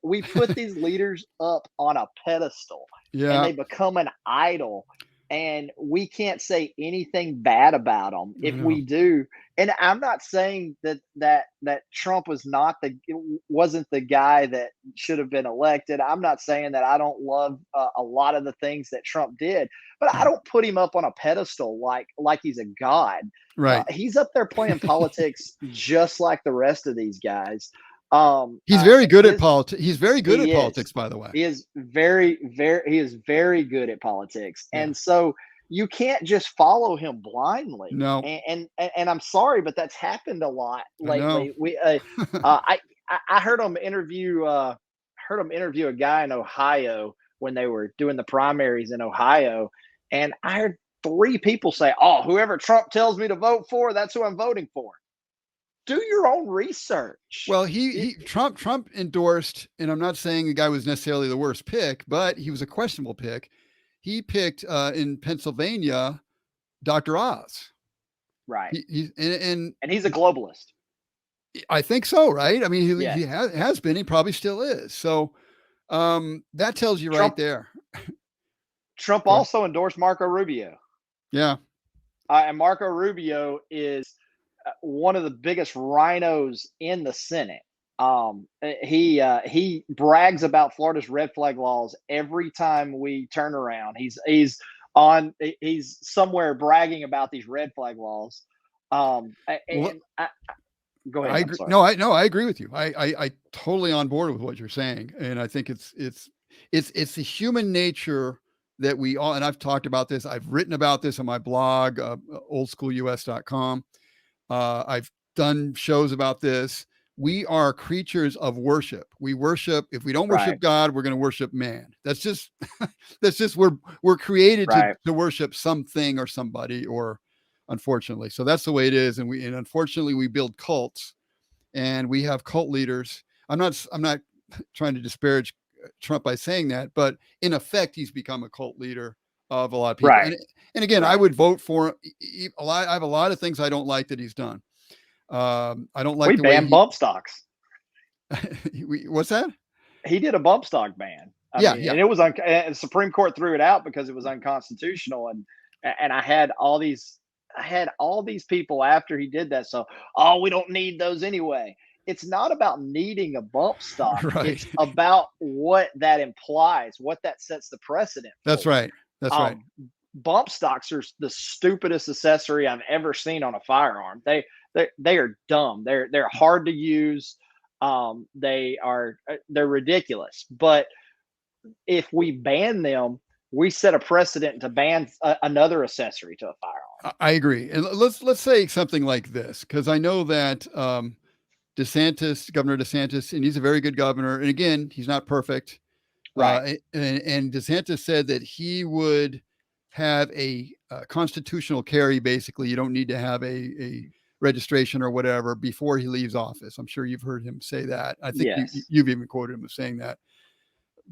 We put these leaders up on a pedestal, and they become an idol. And we can't say anything bad about them if we do. And I'm not saying that Trump wasn't the guy that should have been elected. I'm not saying that I don't love a lot of the things that Trump did, but I don't put him up on a pedestal like he's a god. Right. He's up there playing politics just like the rest of these guys. He's very good at politics. He's very good at politics, by the way. He is very good at politics. Yeah. And so you can't just follow him blindly. No. And I'm sorry, but that's happened a lot lately. I heard him interview a guy in Ohio when they were doing the primaries in Ohio. And I heard 3 people say, "Oh, whoever Trump tells me to vote for, that's who I'm voting for." Do your own research. Well, Trump endorsed, and I'm not saying the guy was necessarily the worst pick, but he was a questionable pick. He picked in Pennsylvania, Dr. Oz. Right. And he's a globalist. I think so, right? I mean, he has been. He probably still is. So that tells you right there. Trump also endorsed Marco Rubio. Yeah. And Marco Rubio is one of the biggest rhinos in the Senate. He brags about Florida's red flag laws every time we turn around. He's somewhere bragging about these red flag laws. Go ahead. I agree with you. I totally on board with what you're saying, and I think it's the human nature that we all, and I've talked about this, I've written about this on my blog, oldschoolus.com. I've done shows about this. We are creatures of worship. We worship. If we don't worship God, we're going to worship man. That's just we're created to worship something or somebody, or unfortunately. So that's the way it is. And unfortunately we build cults, and we have cult leaders. I'm not trying to disparage Trump by saying that, but in effect, he's become a cult leader of a lot of people. And again, I would vote for him. I have a lot of things I don't like that he's done. I don't like the way banned bump stocks. What's that? He did a bump stock ban. I mean, and it was the Supreme Court threw it out because it was unconstitutional. And I had all these people after he did that. So, we don't need those anyway. It's not about needing a bump stock. It's about what that implies, what that sets the precedent for. That's right. That's right. Bump stocks are the stupidest accessory I've ever seen on a firearm. They are dumb. They're hard to use. They're ridiculous. But if we ban them, we set a precedent to ban another accessory to a firearm. I agree. And let's say something like this, because I know that Governor DeSantis, and he's a very good governor. And again, he's not perfect. And DeSantis said that he would have a constitutional carry. Basically, you don't need to have a registration or whatever before he leaves office. I'm sure you've heard him say that. I think you've even quoted him as saying that.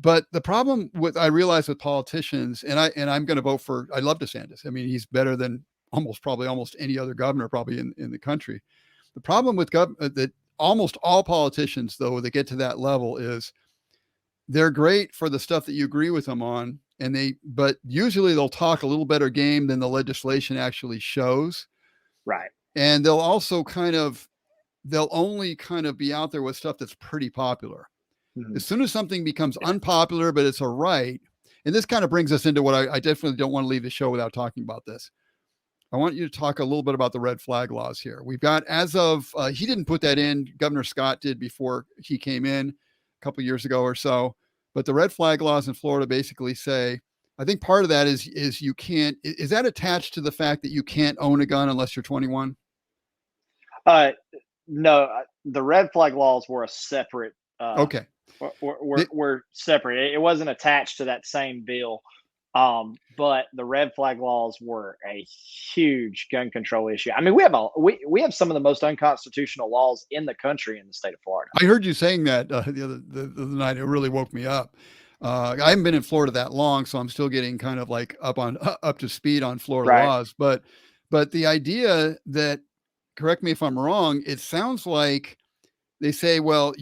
But the problem I realize with politicians, and I'm going to vote for, I love DeSantis. I mean, he's better than almost any other governor probably in the country. The problem with that almost all politicians, though, that get to that level is they're great for the stuff that you agree with them on. But usually they'll talk a little better game than the legislation actually shows. Right. And they'll also they'll only kind of be out there with stuff that's pretty popular. Mm-hmm. As soon as something becomes unpopular, but it's a right. And this kind of brings us into what I definitely don't want to leave the show without talking about this. I want you to talk a little bit about the red flag laws here. We've got, as of, he didn't put that in. Governor Scott did before he came in a couple of years ago or so. But the red flag laws in Florida basically say, I think part of that is you can't, is that attached to the fact that you can't own a gun unless you're 21? No, the red flag laws were a separate. Okay. We're separate. It wasn't attached to that same bill. But the red flag laws were a huge gun control issue. I mean, we have some of the most unconstitutional laws in the country in the state of Florida. I heard you saying that the other night. It really woke me up. I haven't been in Florida that long, so I'm still getting kind of like up to speed on Florida laws. But the idea that, correct me if I'm wrong, it sounds like they say, well,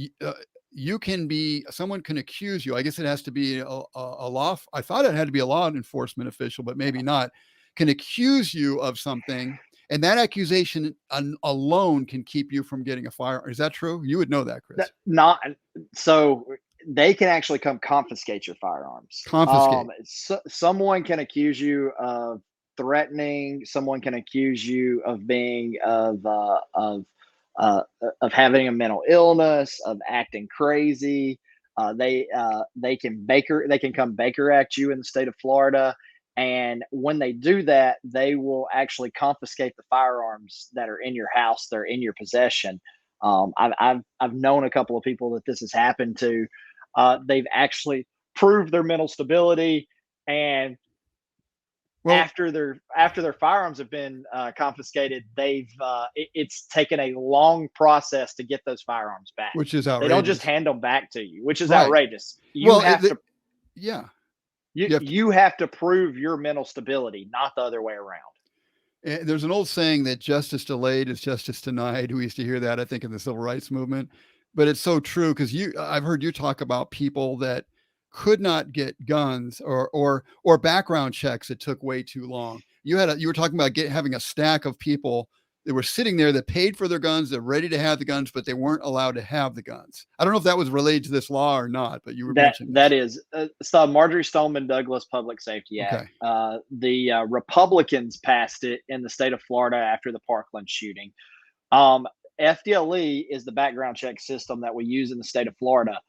someone can accuse you. I guess it has to be a law. I thought it had to be a law enforcement official, but maybe not, can accuse you of something. And that accusation alone can keep you from getting a firearm. Is that true? You would know that, Chris. So they can actually come confiscate your firearms. Someone can accuse you of threatening. Someone can accuse you of being of having a mental illness, of acting crazy. They can come Baker Act you in the state of Florida, and when they do that, they will actually confiscate the firearms that are in your house, they're in your possession. I've known a couple of people that this has happened to. They've actually proved their mental stability, and after their firearms have been confiscated, it's taken a long process to get those firearms back. Which is outrageous. They don't just hand them back to you, which is outrageous. You have to prove your mental stability, not the other way around. There's an old saying that justice delayed is justice denied. We used to hear that, I think, in the civil rights movement, but it's so true, because I've heard you talk about people that could not get guns or background checks that took way too long. You were talking about having a stack of people that were sitting there that paid for their guns, they're ready to have the guns, but they weren't allowed to have the guns. I don't know if that was related to this law or not, but you were mentioning that is the Marjorie Stoneman Douglas Public Safety Act. Okay. The Republicans passed it in the state of Florida after the Parkland shooting. FDLE is the background check system that we use in the state of Florida.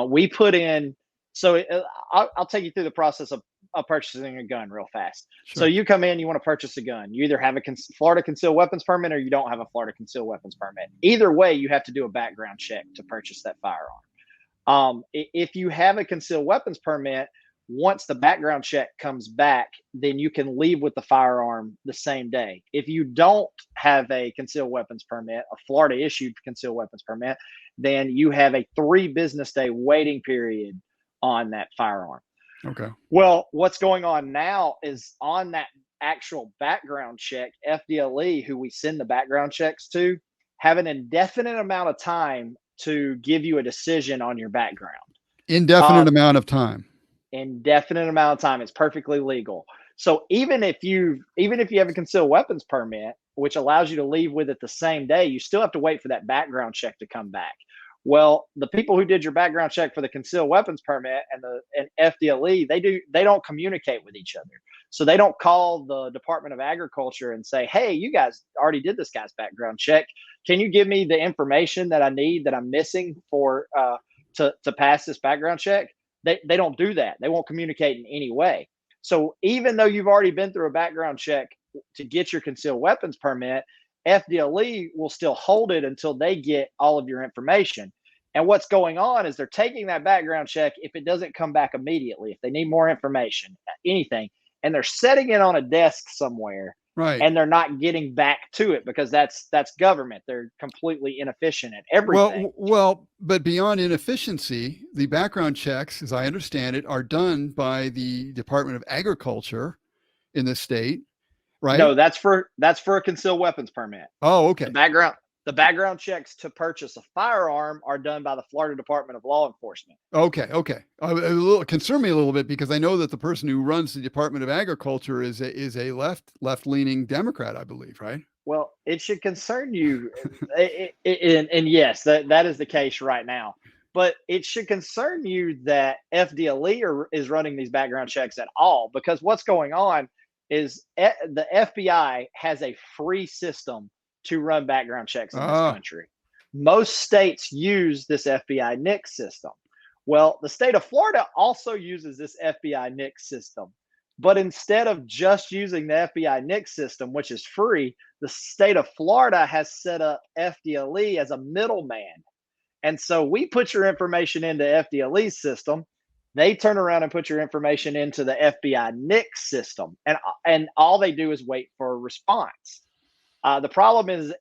We put in. So I'll take you through the process of purchasing a gun real fast. Sure. So you come in, you want to purchase a gun. You either have a Florida concealed weapons permit or you don't have a Florida concealed weapons permit. Either way, you have to do a background check to purchase that firearm. If you have a concealed weapons permit, once the background check comes back, then you can leave with the firearm the same day. If you don't have a concealed weapons permit, a Florida issued concealed weapons permit, then you have a 3 business day waiting period on that firearm. Okay. Well, what's going on now is on that actual background check, FDLE, who we send the background checks to, have an indefinite amount of time to give you a decision on your background. Indefinite amount of time. Indefinite amount of time. It's perfectly legal. So even if you have a concealed weapons permit, which allows you to leave with it the same day, you still have to wait for that background check to come back. Well, the people who did your background check for the concealed weapons permit and FDLE, they don't communicate with each other. So they don't call the Department of Agriculture and say, "Hey, you guys already did this guy's background check. Can you give me the information that I need that I'm missing for to pass this background check?" They don't do that. They won't communicate in any way. So even though you've already been through a background check to get your concealed weapons permit, FDLE will still hold it until they get all of your information. And what's going on is they're taking that background check if it doesn't come back immediately, if they need more information, anything, and they're setting it on a desk somewhere. Right. And they're not getting back to it because that's government. They're completely inefficient at everything. Well, but beyond inefficiency, the background checks, as I understand it, are done by the Department of Agriculture in the state, right? No, that's for a concealed weapons permit. Oh, okay. The background checks to purchase a firearm are done by the Florida Department of Law Enforcement. Okay. Concern me a little bit because I know that the person who runs the Department of Agriculture is a left-leaning Democrat, I believe, right? Well, it should concern you, and yes, that is the case right now. But it should concern you that FDLE is running these background checks at all, because what's going on is the FBI has a free system to run background checks in this country. Most states use this FBI NICS system. Well, the state of Florida also uses this FBI NICS system. But instead of just using the FBI NICS system, which is free, the state of Florida has set up FDLE as a middleman. And so we put your information into FDLE's system. They turn around and put your information into the FBI NICS system. And all they do is wait for a response. The problem is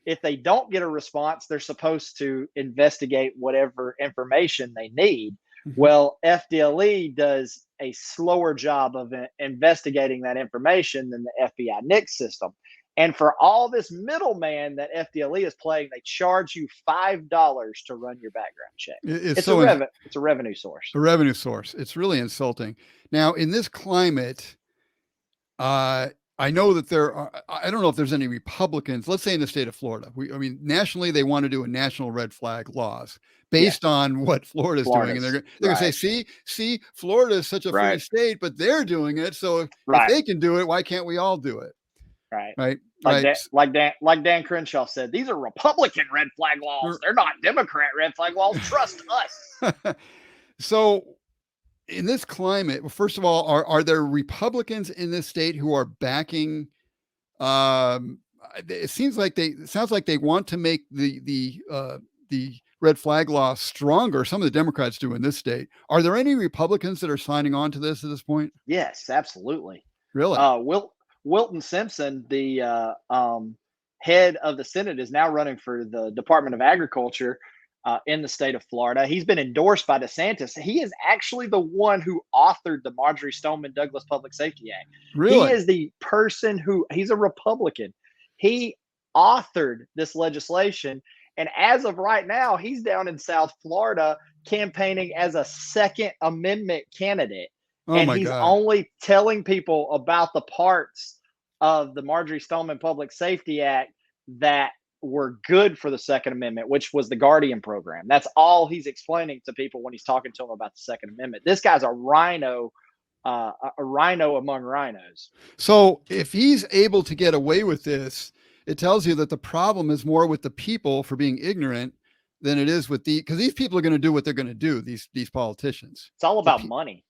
if they don't get a response, they're supposed to investigate whatever information they need. Well, FDLE does a slower job of investigating that information than the FBI NICS system. And for all this middleman that FDLE is playing, they charge you $5 to run your background check. It's a revenue source. A revenue source. It's really insulting. Now, in this climate, I know that I don't know if there's any Republicans, let's say in the state of Florida. Nationally, they want to do a national red flag laws based on what Florida's doing. And they're going to say, see, Florida is such a free state, but they're doing it. So if they can do it, why can't we all do it? Right. Like Dan Crenshaw said, these are Republican red flag laws. They're not Democrat red flag laws. Trust us. So in this climate, first of all, are there Republicans in this state who are backing? It sounds like they want to make the red flag law stronger. Some of the Democrats do in this state. Are there any Republicans that are signing on to this at this point? Yes, absolutely. Really? Wilton Simpson, the head of the Senate, is now running for the Department of Agriculture in the state of Florida. He's been endorsed by DeSantis. He is actually the one who authored the Marjorie Stoneman Douglas Public Safety Act. Really? He is the person he's a Republican. He authored this legislation. And as of right now, he's down in South Florida campaigning as a Second Amendment candidate. And he's only telling people about the parts of the Marjorie Stoneman Public Safety Act that were good for the Second Amendment, which was the Guardian program. That's all he's explaining to people when he's talking to them about the Second Amendment. This guy's a rhino among rhinos. So if he's able to get away with this, it tells you that the problem is more with the people for being ignorant than it is with because these people are going to do what they're going to do. These politicians. It's all about money.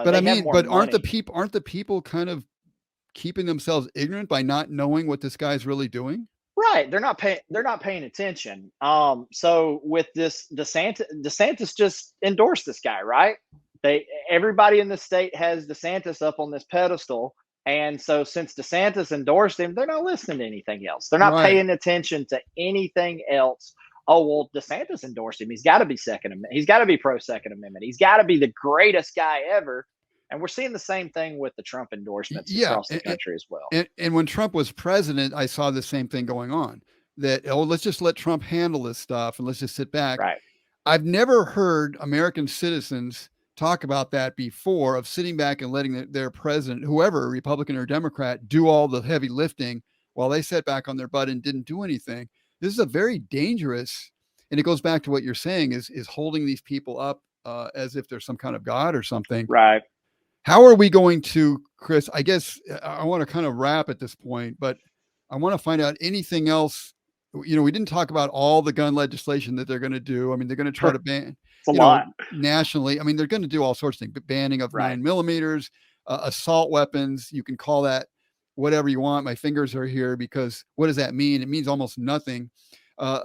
But I mean, but aren't the people kind of keeping themselves ignorant by not knowing what this guy's really doing? Right. They're not paying attention. So with this DeSantis just endorsed this guy, right? Everybody in the state has DeSantis up on this pedestal. And so since DeSantis endorsed him, they're not listening to anything else. They're not paying attention to anything else. Oh, well, DeSantis endorsed him. He's got to be Second Amendment. He's got to be pro Second Amendment. He's got to be the greatest guy ever. And we're seeing the same thing with the Trump endorsements across the country as well. And when Trump was president, I saw the same thing going on, that, let's just let Trump handle this stuff and let's just sit back. Right. I've never heard American citizens talk about that before, of sitting back and letting their president, whoever, Republican or Democrat, do all the heavy lifting while they sat back on their butt and didn't do anything. This is a very dangerous, and it goes back to what you're saying, is holding these people up as if they're some kind of God or something. Right. How are we going to, Chris? I guess I want to kind of wrap at this point, but I want to find out anything else. We didn't talk about all the gun legislation that they're going to do. I mean, they're going to try to ban nationally. I mean, they're going to do all sorts of things, banning of 9mm, assault weapons. You can call that whatever you want. My fingers are here because what does that mean? It means almost nothing.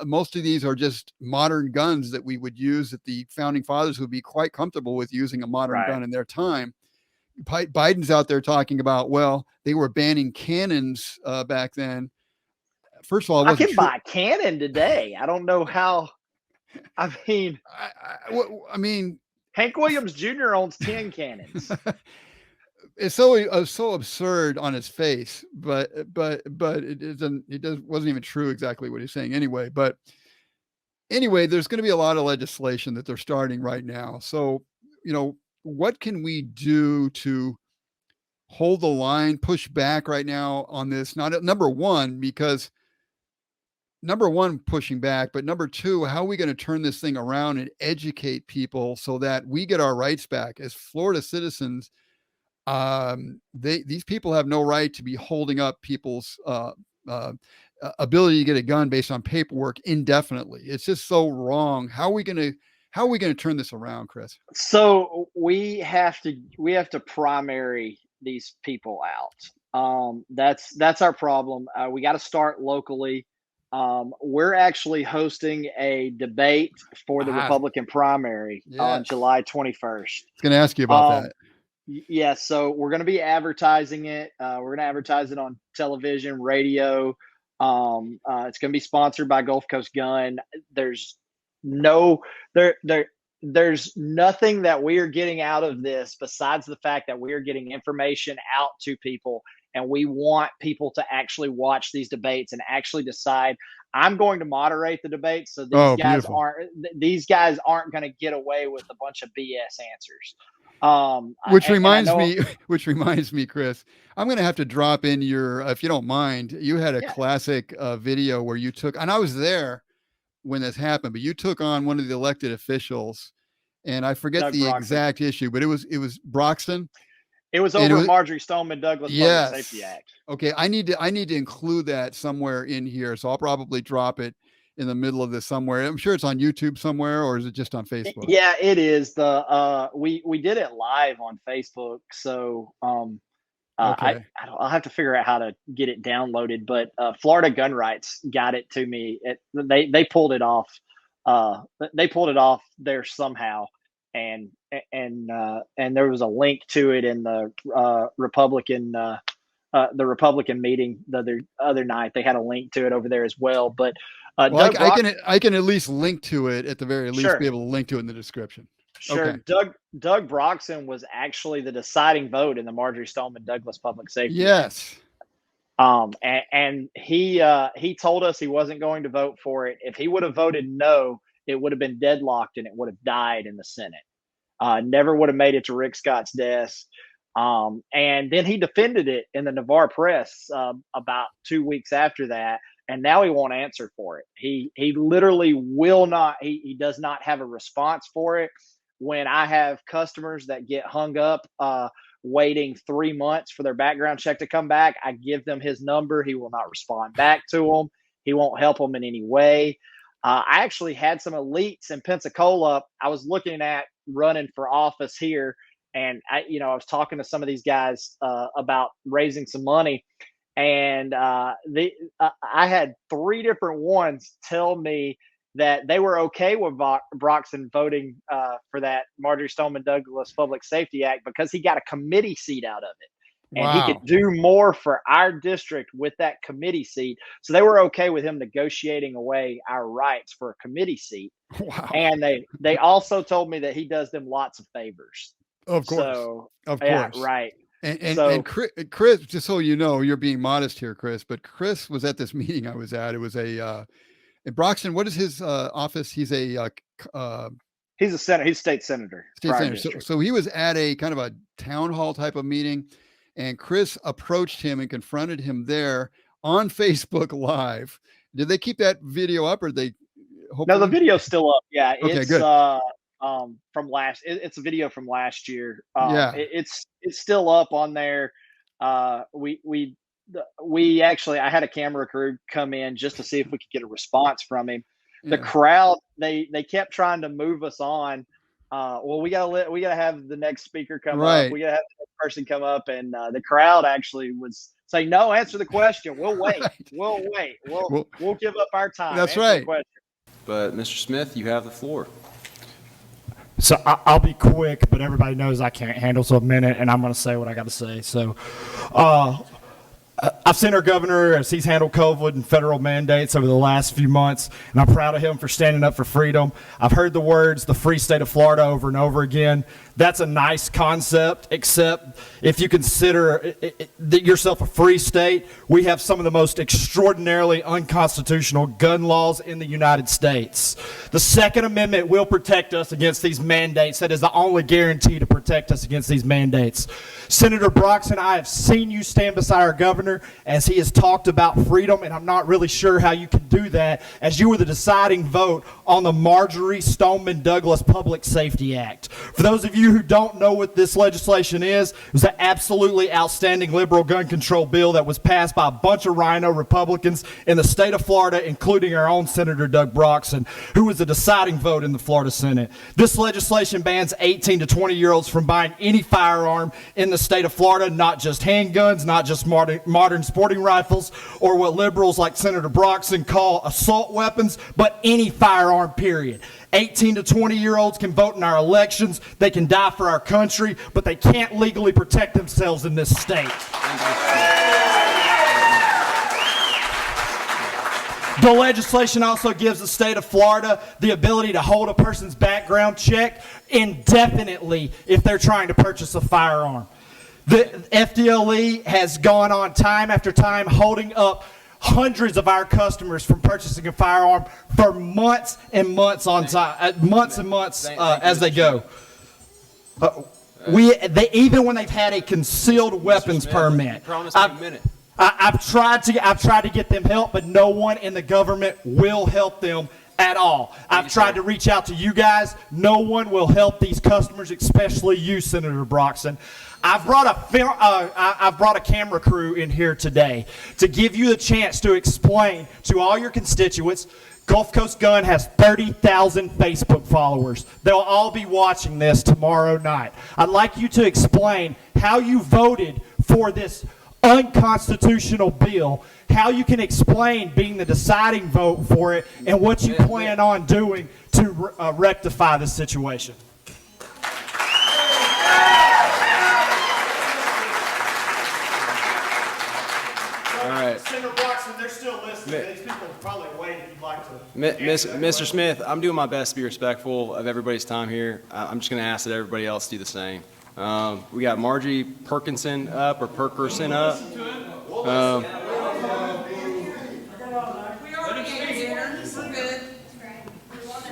Most of these are just modern guns that we would use, that the founding fathers would be quite comfortable with using a modern gun in their time. Biden's out there talking about, well, they were banning cannons back then. First of all, I can buy a cannon today. I don't know how. I mean, I mean, Hank Williams Jr. owns 10 cannons. It's so absurd on its face, but it wasn't even true exactly what he's saying anyway. But anyway, there's going to be a lot of legislation that they're starting right now. So, what can we do to hold the line, push back right now on this? Not number one, because pushing back, but number two, how are we going to turn this thing around and educate people so that we get our rights back as Florida citizens? These people have no right to be holding up people's ability to get a gun based on paperwork indefinitely. It's just so wrong. How are we going to turn this around, Chris? So we have to primary these people out. That's our problem. We got to start locally. We're actually hosting a debate for the Republican primary on July 21st. I was going to ask you about that. Yeah, so we're going to be advertising it. We're going to advertise it on television, radio. It's going to be sponsored by Gulf Coast Gun. There's nothing that we are getting out of this besides the fact that we are getting information out to people, and we want people to actually watch these debates and actually decide. I'm going to moderate the debates, so these guys aren't going to get away with a bunch of BS answers. Which reminds me, Chris, I'm going to have to drop in your, if you don't mind, you had a classic video where you took, and I was there when this happened, but you took on one of the elected officials, and I forget the exact issue, but it was Broxton. It was over Marjorie Stoneman Douglas Public Safety Act. Okay. I need to include that somewhere in here. So I'll probably drop it in the middle of this somewhere. I'm sure it's on YouTube somewhere, or is it just on Facebook? Yeah, it is. We did it live on Facebook. So okay. I'll have to figure out how to get it downloaded, but Florida Gun Rights got it to me. They pulled it off. They pulled it off there somehow. And there was a link to it in the Republican meeting the other night. They had a link to it over there as well. But I can at least link to it at the very least. Be able to link to it in the description. Sure. Okay. Doug Broxton was actually the deciding vote in the Marjorie Stoneman Douglas Public Safety. Yes. And he told us he wasn't going to vote for it. If he would have voted no, it would have been deadlocked and it would have died in the Senate. Never would have made it to Rick Scott's desk. And then he defended it in the Navarre Press about 2 weeks after that. And now he won't answer for it. He literally will not. He does not have a response for it. When I have customers that get hung up waiting 3 months for their background check to come back, I give them his number. He will not respond back to them. He won't help them in any way. I actually had some elites in Pensacola I was looking at running for office here, And I was talking to some of these guys about raising some money, and I had 3 different ones tell me that they were okay with Broxson voting for that Marjorie Stoneman Douglas Public Safety Act because he got a committee seat out of it. And he could do more for our district with that committee seat. So they were okay with him negotiating away our rights for a committee seat. Wow. And they also told me that he does them lots of favors. Of course. So, of yeah, course. right. And Chris, just so you know, you're being modest here, Chris, but Chris was at this meeting I was at. It was in Broxton. What is his office? He's a senator. He's state senator. So he was at a kind of a town hall type of meeting, and Chris approached him and confronted him there on Facebook Live. Did they keep that video up, or they? No, the video's still up. Yeah, okay, it's good. From last. It's a video from last year. Yeah, it's still up on there. We actually, I had a camera crew come in just to see if we could get a response from him. The crowd, they kept trying to move us on. Well, we gotta have the next speaker come up. We gotta have the next person come up, and the crowd actually was saying, "No, answer the question. We'll wait. We'll wait. We'll give up our time." That's right. But Mr. Smith, you have the floor. So I'll be quick, but everybody knows I can't handle so a minute, and I'm going to say what I got to say. So I've seen our governor as he's handled COVID and federal mandates over the last few months, and I'm proud of him for standing up for freedom. I've heard the words, the free state of Florida, over and over again. That's a nice concept, except if you consider yourself a free state, we have some of the most extraordinarily unconstitutional gun laws in the United States. The Second Amendment will protect us against these mandates. That is the only guarantee to protect us against these mandates. Senator Broxson, I have seen you stand beside our governor as he has talked about freedom, and I'm not really sure how you can do that, as you were the deciding vote on the Marjorie Stoneman Douglas Public Safety Act. For those of you who don't know what this legislation is, it was an absolutely outstanding liberal gun control bill that was passed by a bunch of rhino Republicans in the state of Florida, including our own Senator Doug Broxson, who was the deciding vote in the Florida Senate. This legislation bans 18 to 20-year-olds from buying any firearm in the state of Florida, not just handguns, not just modern sporting rifles, or what liberals like Senator Broxson call assault weapons, but any firearm, period. 18 to 20-year-olds can vote in our elections. They can die for our country, but they can't legally protect themselves in this state. The legislation also gives the state of Florida the ability to hold a person's background check indefinitely if they're trying to purchase a firearm. The FDLE has gone on time after time holding up hundreds of our customers from purchasing a firearm for months and months on time, months and months as they go. Even when they've had a concealed weapons permit. I've tried to get them help, but no one in the government will help them at all. I've tried to reach out to you guys. No one will help these customers, especially you, Senator Broxson. I've brought a camera crew in here today to give you the chance to explain to all your constituents. Gulf Coast Gun has 30,000 Facebook followers. They'll all be watching this tomorrow night. I'd like you to explain how you voted for this unconstitutional bill, how you can explain being the deciding vote for it, and what you plan on doing to rectify this situation. All right. Senator Broxson, they're still listening. These people are probably waiting if you'd like to. Mr. Smith, I'm doing my best to be respectful of everybody's time here. I'm just going to ask that everybody else do the same. We got Margie Perkinson up, or Perkerson up. We already answered.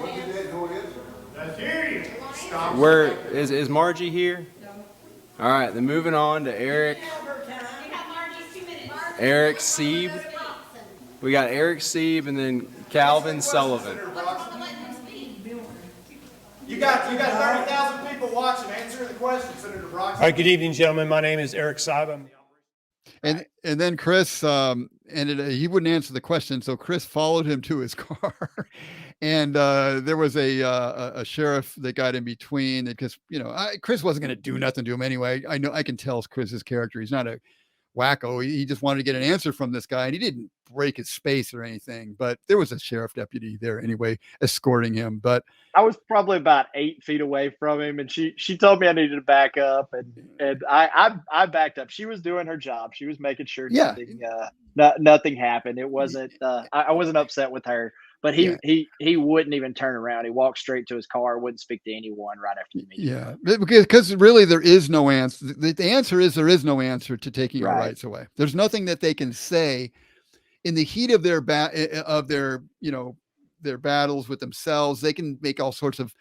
We're good. Where is Margie here? All right, then moving on to Eric Sieb. We got Eric Sieb and then Calvin Sullivan. You got 30,000 people watching. Answer the question, Senator Broxson. All right, good evening, gentlemen. My name is Eric Sieb. And then Chris, he wouldn't answer the question. So Chris followed him to his car, and there was a sheriff that got in between, because Chris wasn't going to do nothing to him anyway. I know, I can tell Chris's character. He's not a wacko. He just wanted to get an answer from this guy, and he didn't break his space or anything. But there was a sheriff deputy there anyway, escorting him. But I was probably about 8 feet away from him, and she told me I needed to back up, and I backed up. She was doing her job. She was making sure nothing happened. It wasn't I wasn't upset with her, but he wouldn't even turn around. He walked straight to his car, wouldn't speak to anyone right after the meeting. Yeah, because really there is no answer. The answer is there is no answer to taking our rights away. There's nothing that they can say in the heat of their their battles with themselves. They can make all sorts of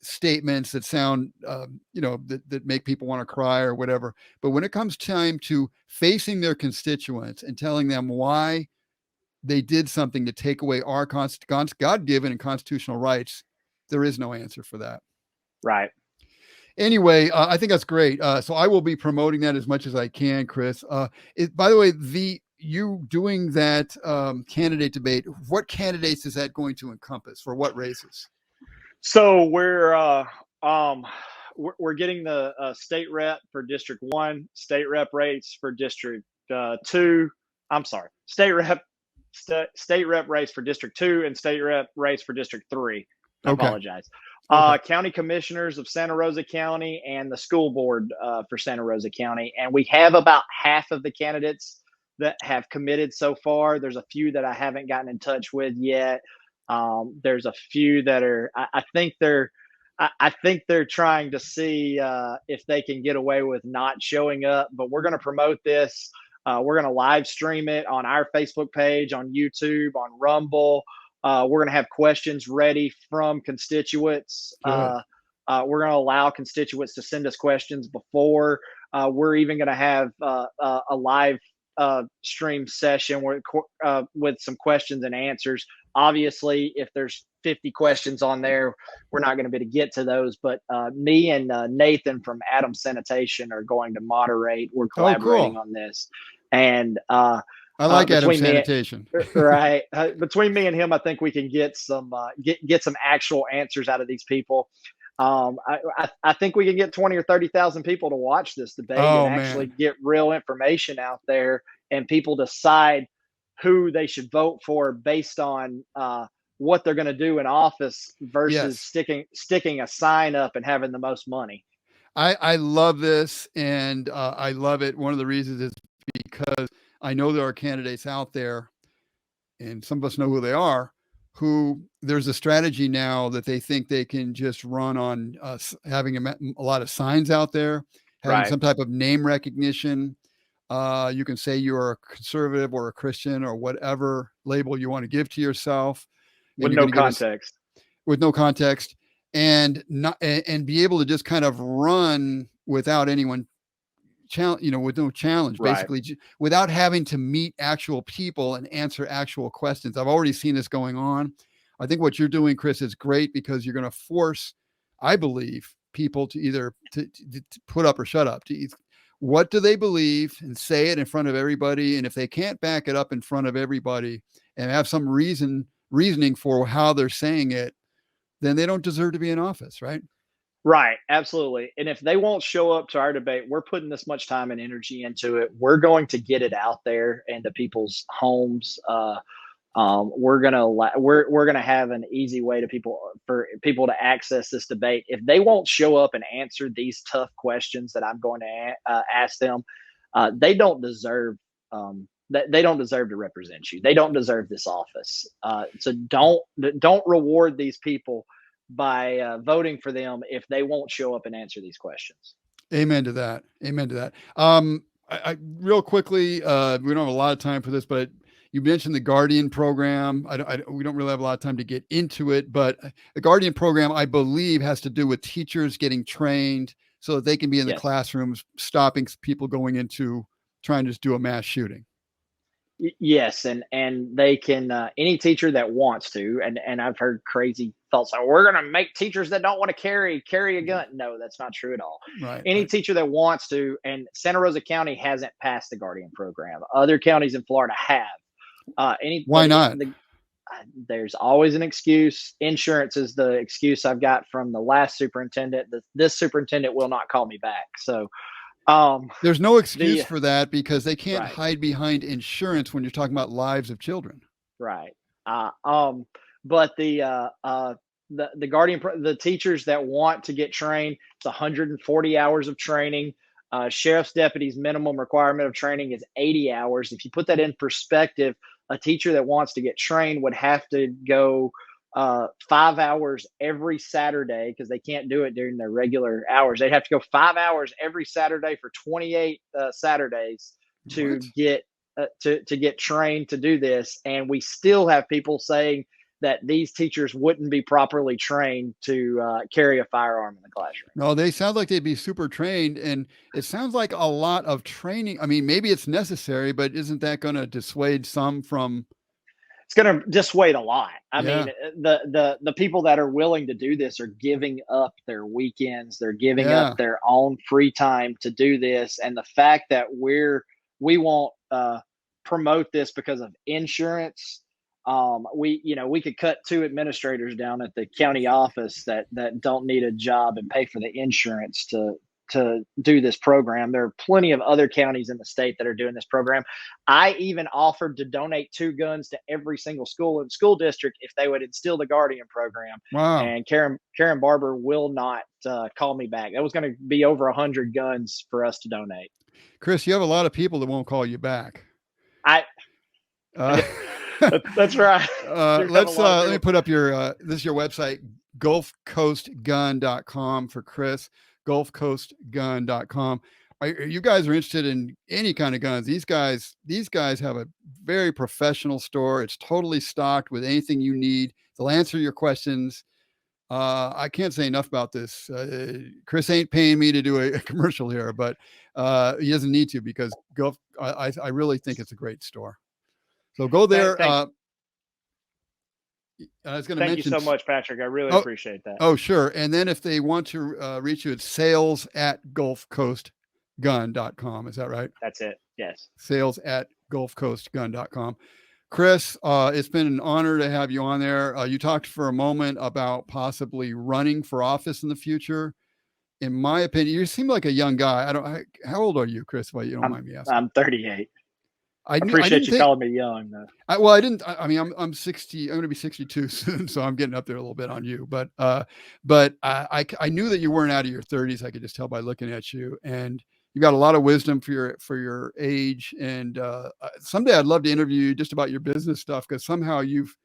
statements that sound that make people want to cry or whatever. But when it comes time to facing their constituents and telling them why they did something to take away our God-given and constitutional rights, there is no answer for that. Right. Anyway, I think that's great. So I will be promoting that as much as I can, Chris. By the way, you doing that candidate debate, what candidates is that going to encompass for what races? So we're getting the state rep for District 1, state rep race for District 2. I'm sorry, state rep race for District 2 and state rep race for District 3. I apologize. County commissioners of Santa Rosa County and the school board for Santa Rosa County. And we have about half of the candidates that have committed so far. There's a few that I haven't gotten in touch with yet. There's a few that are, I think they're trying to see if they can get away with not showing up, but we're going to promote this. We're going to live stream it on our Facebook page, on YouTube, on Rumble. We're going to have questions ready from constituents. We're going to allow constituents to send us questions before. We're even going to have a live stream session with some questions and answers. Obviously, if there's 50 questions on there, we're not going to be able to get to those. But me and Nathan from Adam Sanitation are going to moderate. We're collaborating on this. And I like Adam Sanitation. Right. Between me and him, I think we can get some actual answers out of these people. I think we can get 20 or 30,000 people to watch this debate actually get real information out there, and people decide who they should vote for based on what they're going to do in office versus sticking a sign up and having the most money. I love this, and I love it. One of the reasons is because I know there are candidates out there, and some of us know who they are, who there's a strategy now that they think they can just run on having a lot of signs out there, having some type of name recognition. You can say you're a conservative or a Christian or whatever label you want to give to yourself. With no context. With no context, and be able to just kind of run without anyone with no challenge, basically, without having to meet actual people and answer actual questions. I've already seen this going on. I think what you're doing, Chris, is great, because you're going to force, I believe, people to either to put up or shut up. What do they believe, and say it in front of everybody. And if they can't back it up in front of everybody and have some reasoning for how they're saying it, then they don't deserve to be in office, right? Right. Absolutely. And if they won't show up to our debate, we're putting this much time and energy into it. We're going to get it out there into people's homes. We're gonna have an easy way for people to access this debate. If they won't show up and answer these tough questions that I'm going to ask them, they don't deserve. They don't deserve to represent you. They don't deserve this office. So don't reward these people by voting for them if they won't show up and answer these questions. Amen to that. I real quickly, we don't have a lot of time for this, but you mentioned the Guardian program. We don't really have a lot of time to get into it, but the Guardian program, I believe, has to do with teachers getting trained so that they can be in the classrooms, stopping people going into trying to just do a mass shooting. Yes, and they can any teacher that wants to, and I've heard crazy thoughts like we're going to make teachers that don't want to carry a gun. No, that's not true at all. Right. Any Right. teacher that wants to, and Santa Rosa County hasn't passed the Guardian program. Other counties in Florida have. Why not? There's always an excuse. Insurance is the excuse I've got from the last superintendent. This superintendent will not call me back. So there's no excuse for that because they can't Right. hide behind insurance when you're talking about lives of children. Right. But the the teachers that want to get trained, it's 140 hours of training. Sheriff's deputies minimum requirement of training is 80 hours. If you put that in perspective, a teacher that wants to get trained would have to go 5 hours every Saturday because they can't do it during their regular hours. They'd have to go 5 hours every Saturday for 28 Saturdays to get to get trained to do this. And we still have people saying that these teachers wouldn't be properly trained to carry a firearm in the classroom. No, they sound like they'd be super trained, and it sounds like a lot of training. I mean, maybe it's necessary, but isn't that going to dissuade some from? It's going to dissuade a lot. I Yeah. mean, the people that are willing to do this are giving up their weekends. They're giving Yeah. up their own free time to do this. And the fact that we won't promote this because of insurance. We could cut 2 administrators down at the county office that don't need a job and pay for the insurance to do this program. There are plenty of other counties in the state that are doing this program. I even offered to donate 2 guns to every single school in the school district if they would instill the Guardian program. Wow. And Karen Barber will not call me back. That was going to be over 100 guns for us to donate. Chris, you have a lot of people that won't call you back. That's right. Let me put up your this is your website, gulfcoastgun.com for Chris, gulfcoastgun.com. You guys are interested in any kind of guns. These guys have a very professional store. It's totally stocked with anything you need. They'll answer your questions. I can't say enough about this. Chris ain't paying me to do a commercial here, but he doesn't need to because I really think it's a great store. So go there. I was going to mention. Thank you so much, Patrick. I really appreciate that. Oh, sure. And then if they want to reach you, it's sales@gulfcoastgun.com. Is that right? That's it. Yes. Sales@gulfcoastgun.com. Chris, it's been an honor to have you on there. You talked for a moment about possibly running for office in the future. In my opinion, you seem like a young guy. How old are you, Chris? If you don't mind me asking. I'm 38. I appreciate you calling me young, though. I'm 60. I'm going to be 62 soon, so I'm getting up there a little bit on you. But I knew that you weren't out of your 30s. I could just tell by looking at you, and you got a lot of wisdom for your age. And someday I'd love to interview you just about your business stuff because somehow you've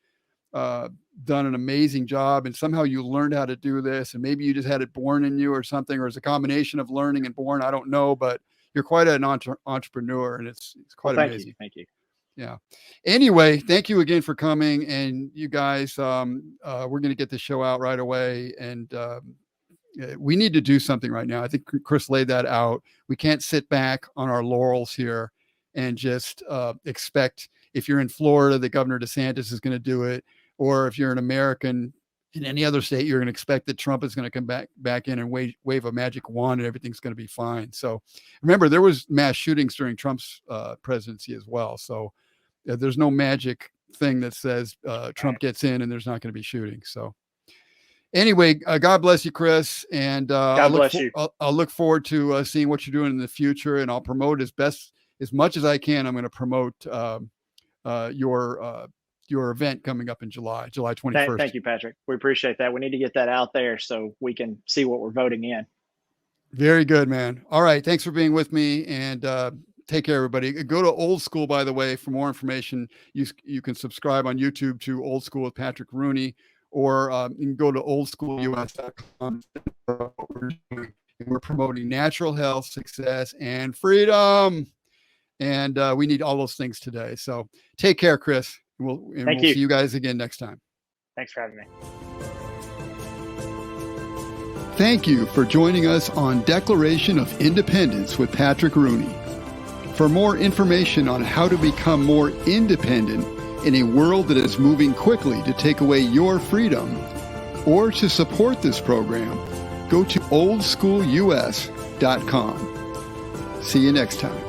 done an amazing job, and somehow you learned how to do this, and maybe you just had it born in you or something, or it's a combination of learning and born. I don't know, but you're quite an entrepreneur, and it's quite amazing. Thank you. Yeah. Anyway, thank you again for coming. And you guys, we're going to get the show out right away. And we need to do something right now. I think Chris laid that out. We can't sit back on our laurels here and just expect if you're in Florida, that Governor DeSantis is going to do it. Or if you're an American in any other state, you're going to expect that Trump is going to come back in and wave a magic wand and everything's going to be fine. So remember, there was mass shootings during Trump's presidency as well. So there's no magic thing that says Trump gets in and there's not going to be shooting. So anyway, God bless you, Chris. And God bless you. I'll look forward to seeing what you're doing in the future, and I'll promote as much as I can. I'm going to promote your event coming up in July 21st. Thank you, Patrick. We appreciate that. We need to get that out there so we can see what we're voting in. Very good, man. All right. Thanks for being with me, and take care, everybody. Go to Old School, by the way, for more information. You can subscribe on YouTube to Old School with Patrick Rooney, or you can go to oldschoolus.com. We're promoting natural health, success, and freedom. And we need all those things today. So take care, Chris. We'll see you guys again next time. Thanks for having me. Thank you for joining us on Declaration of Independence with Patrick Rooney. For more information on how to become more independent in a world that is moving quickly to take away your freedom, or to support this program, go to oldschoolus.com. See you next time.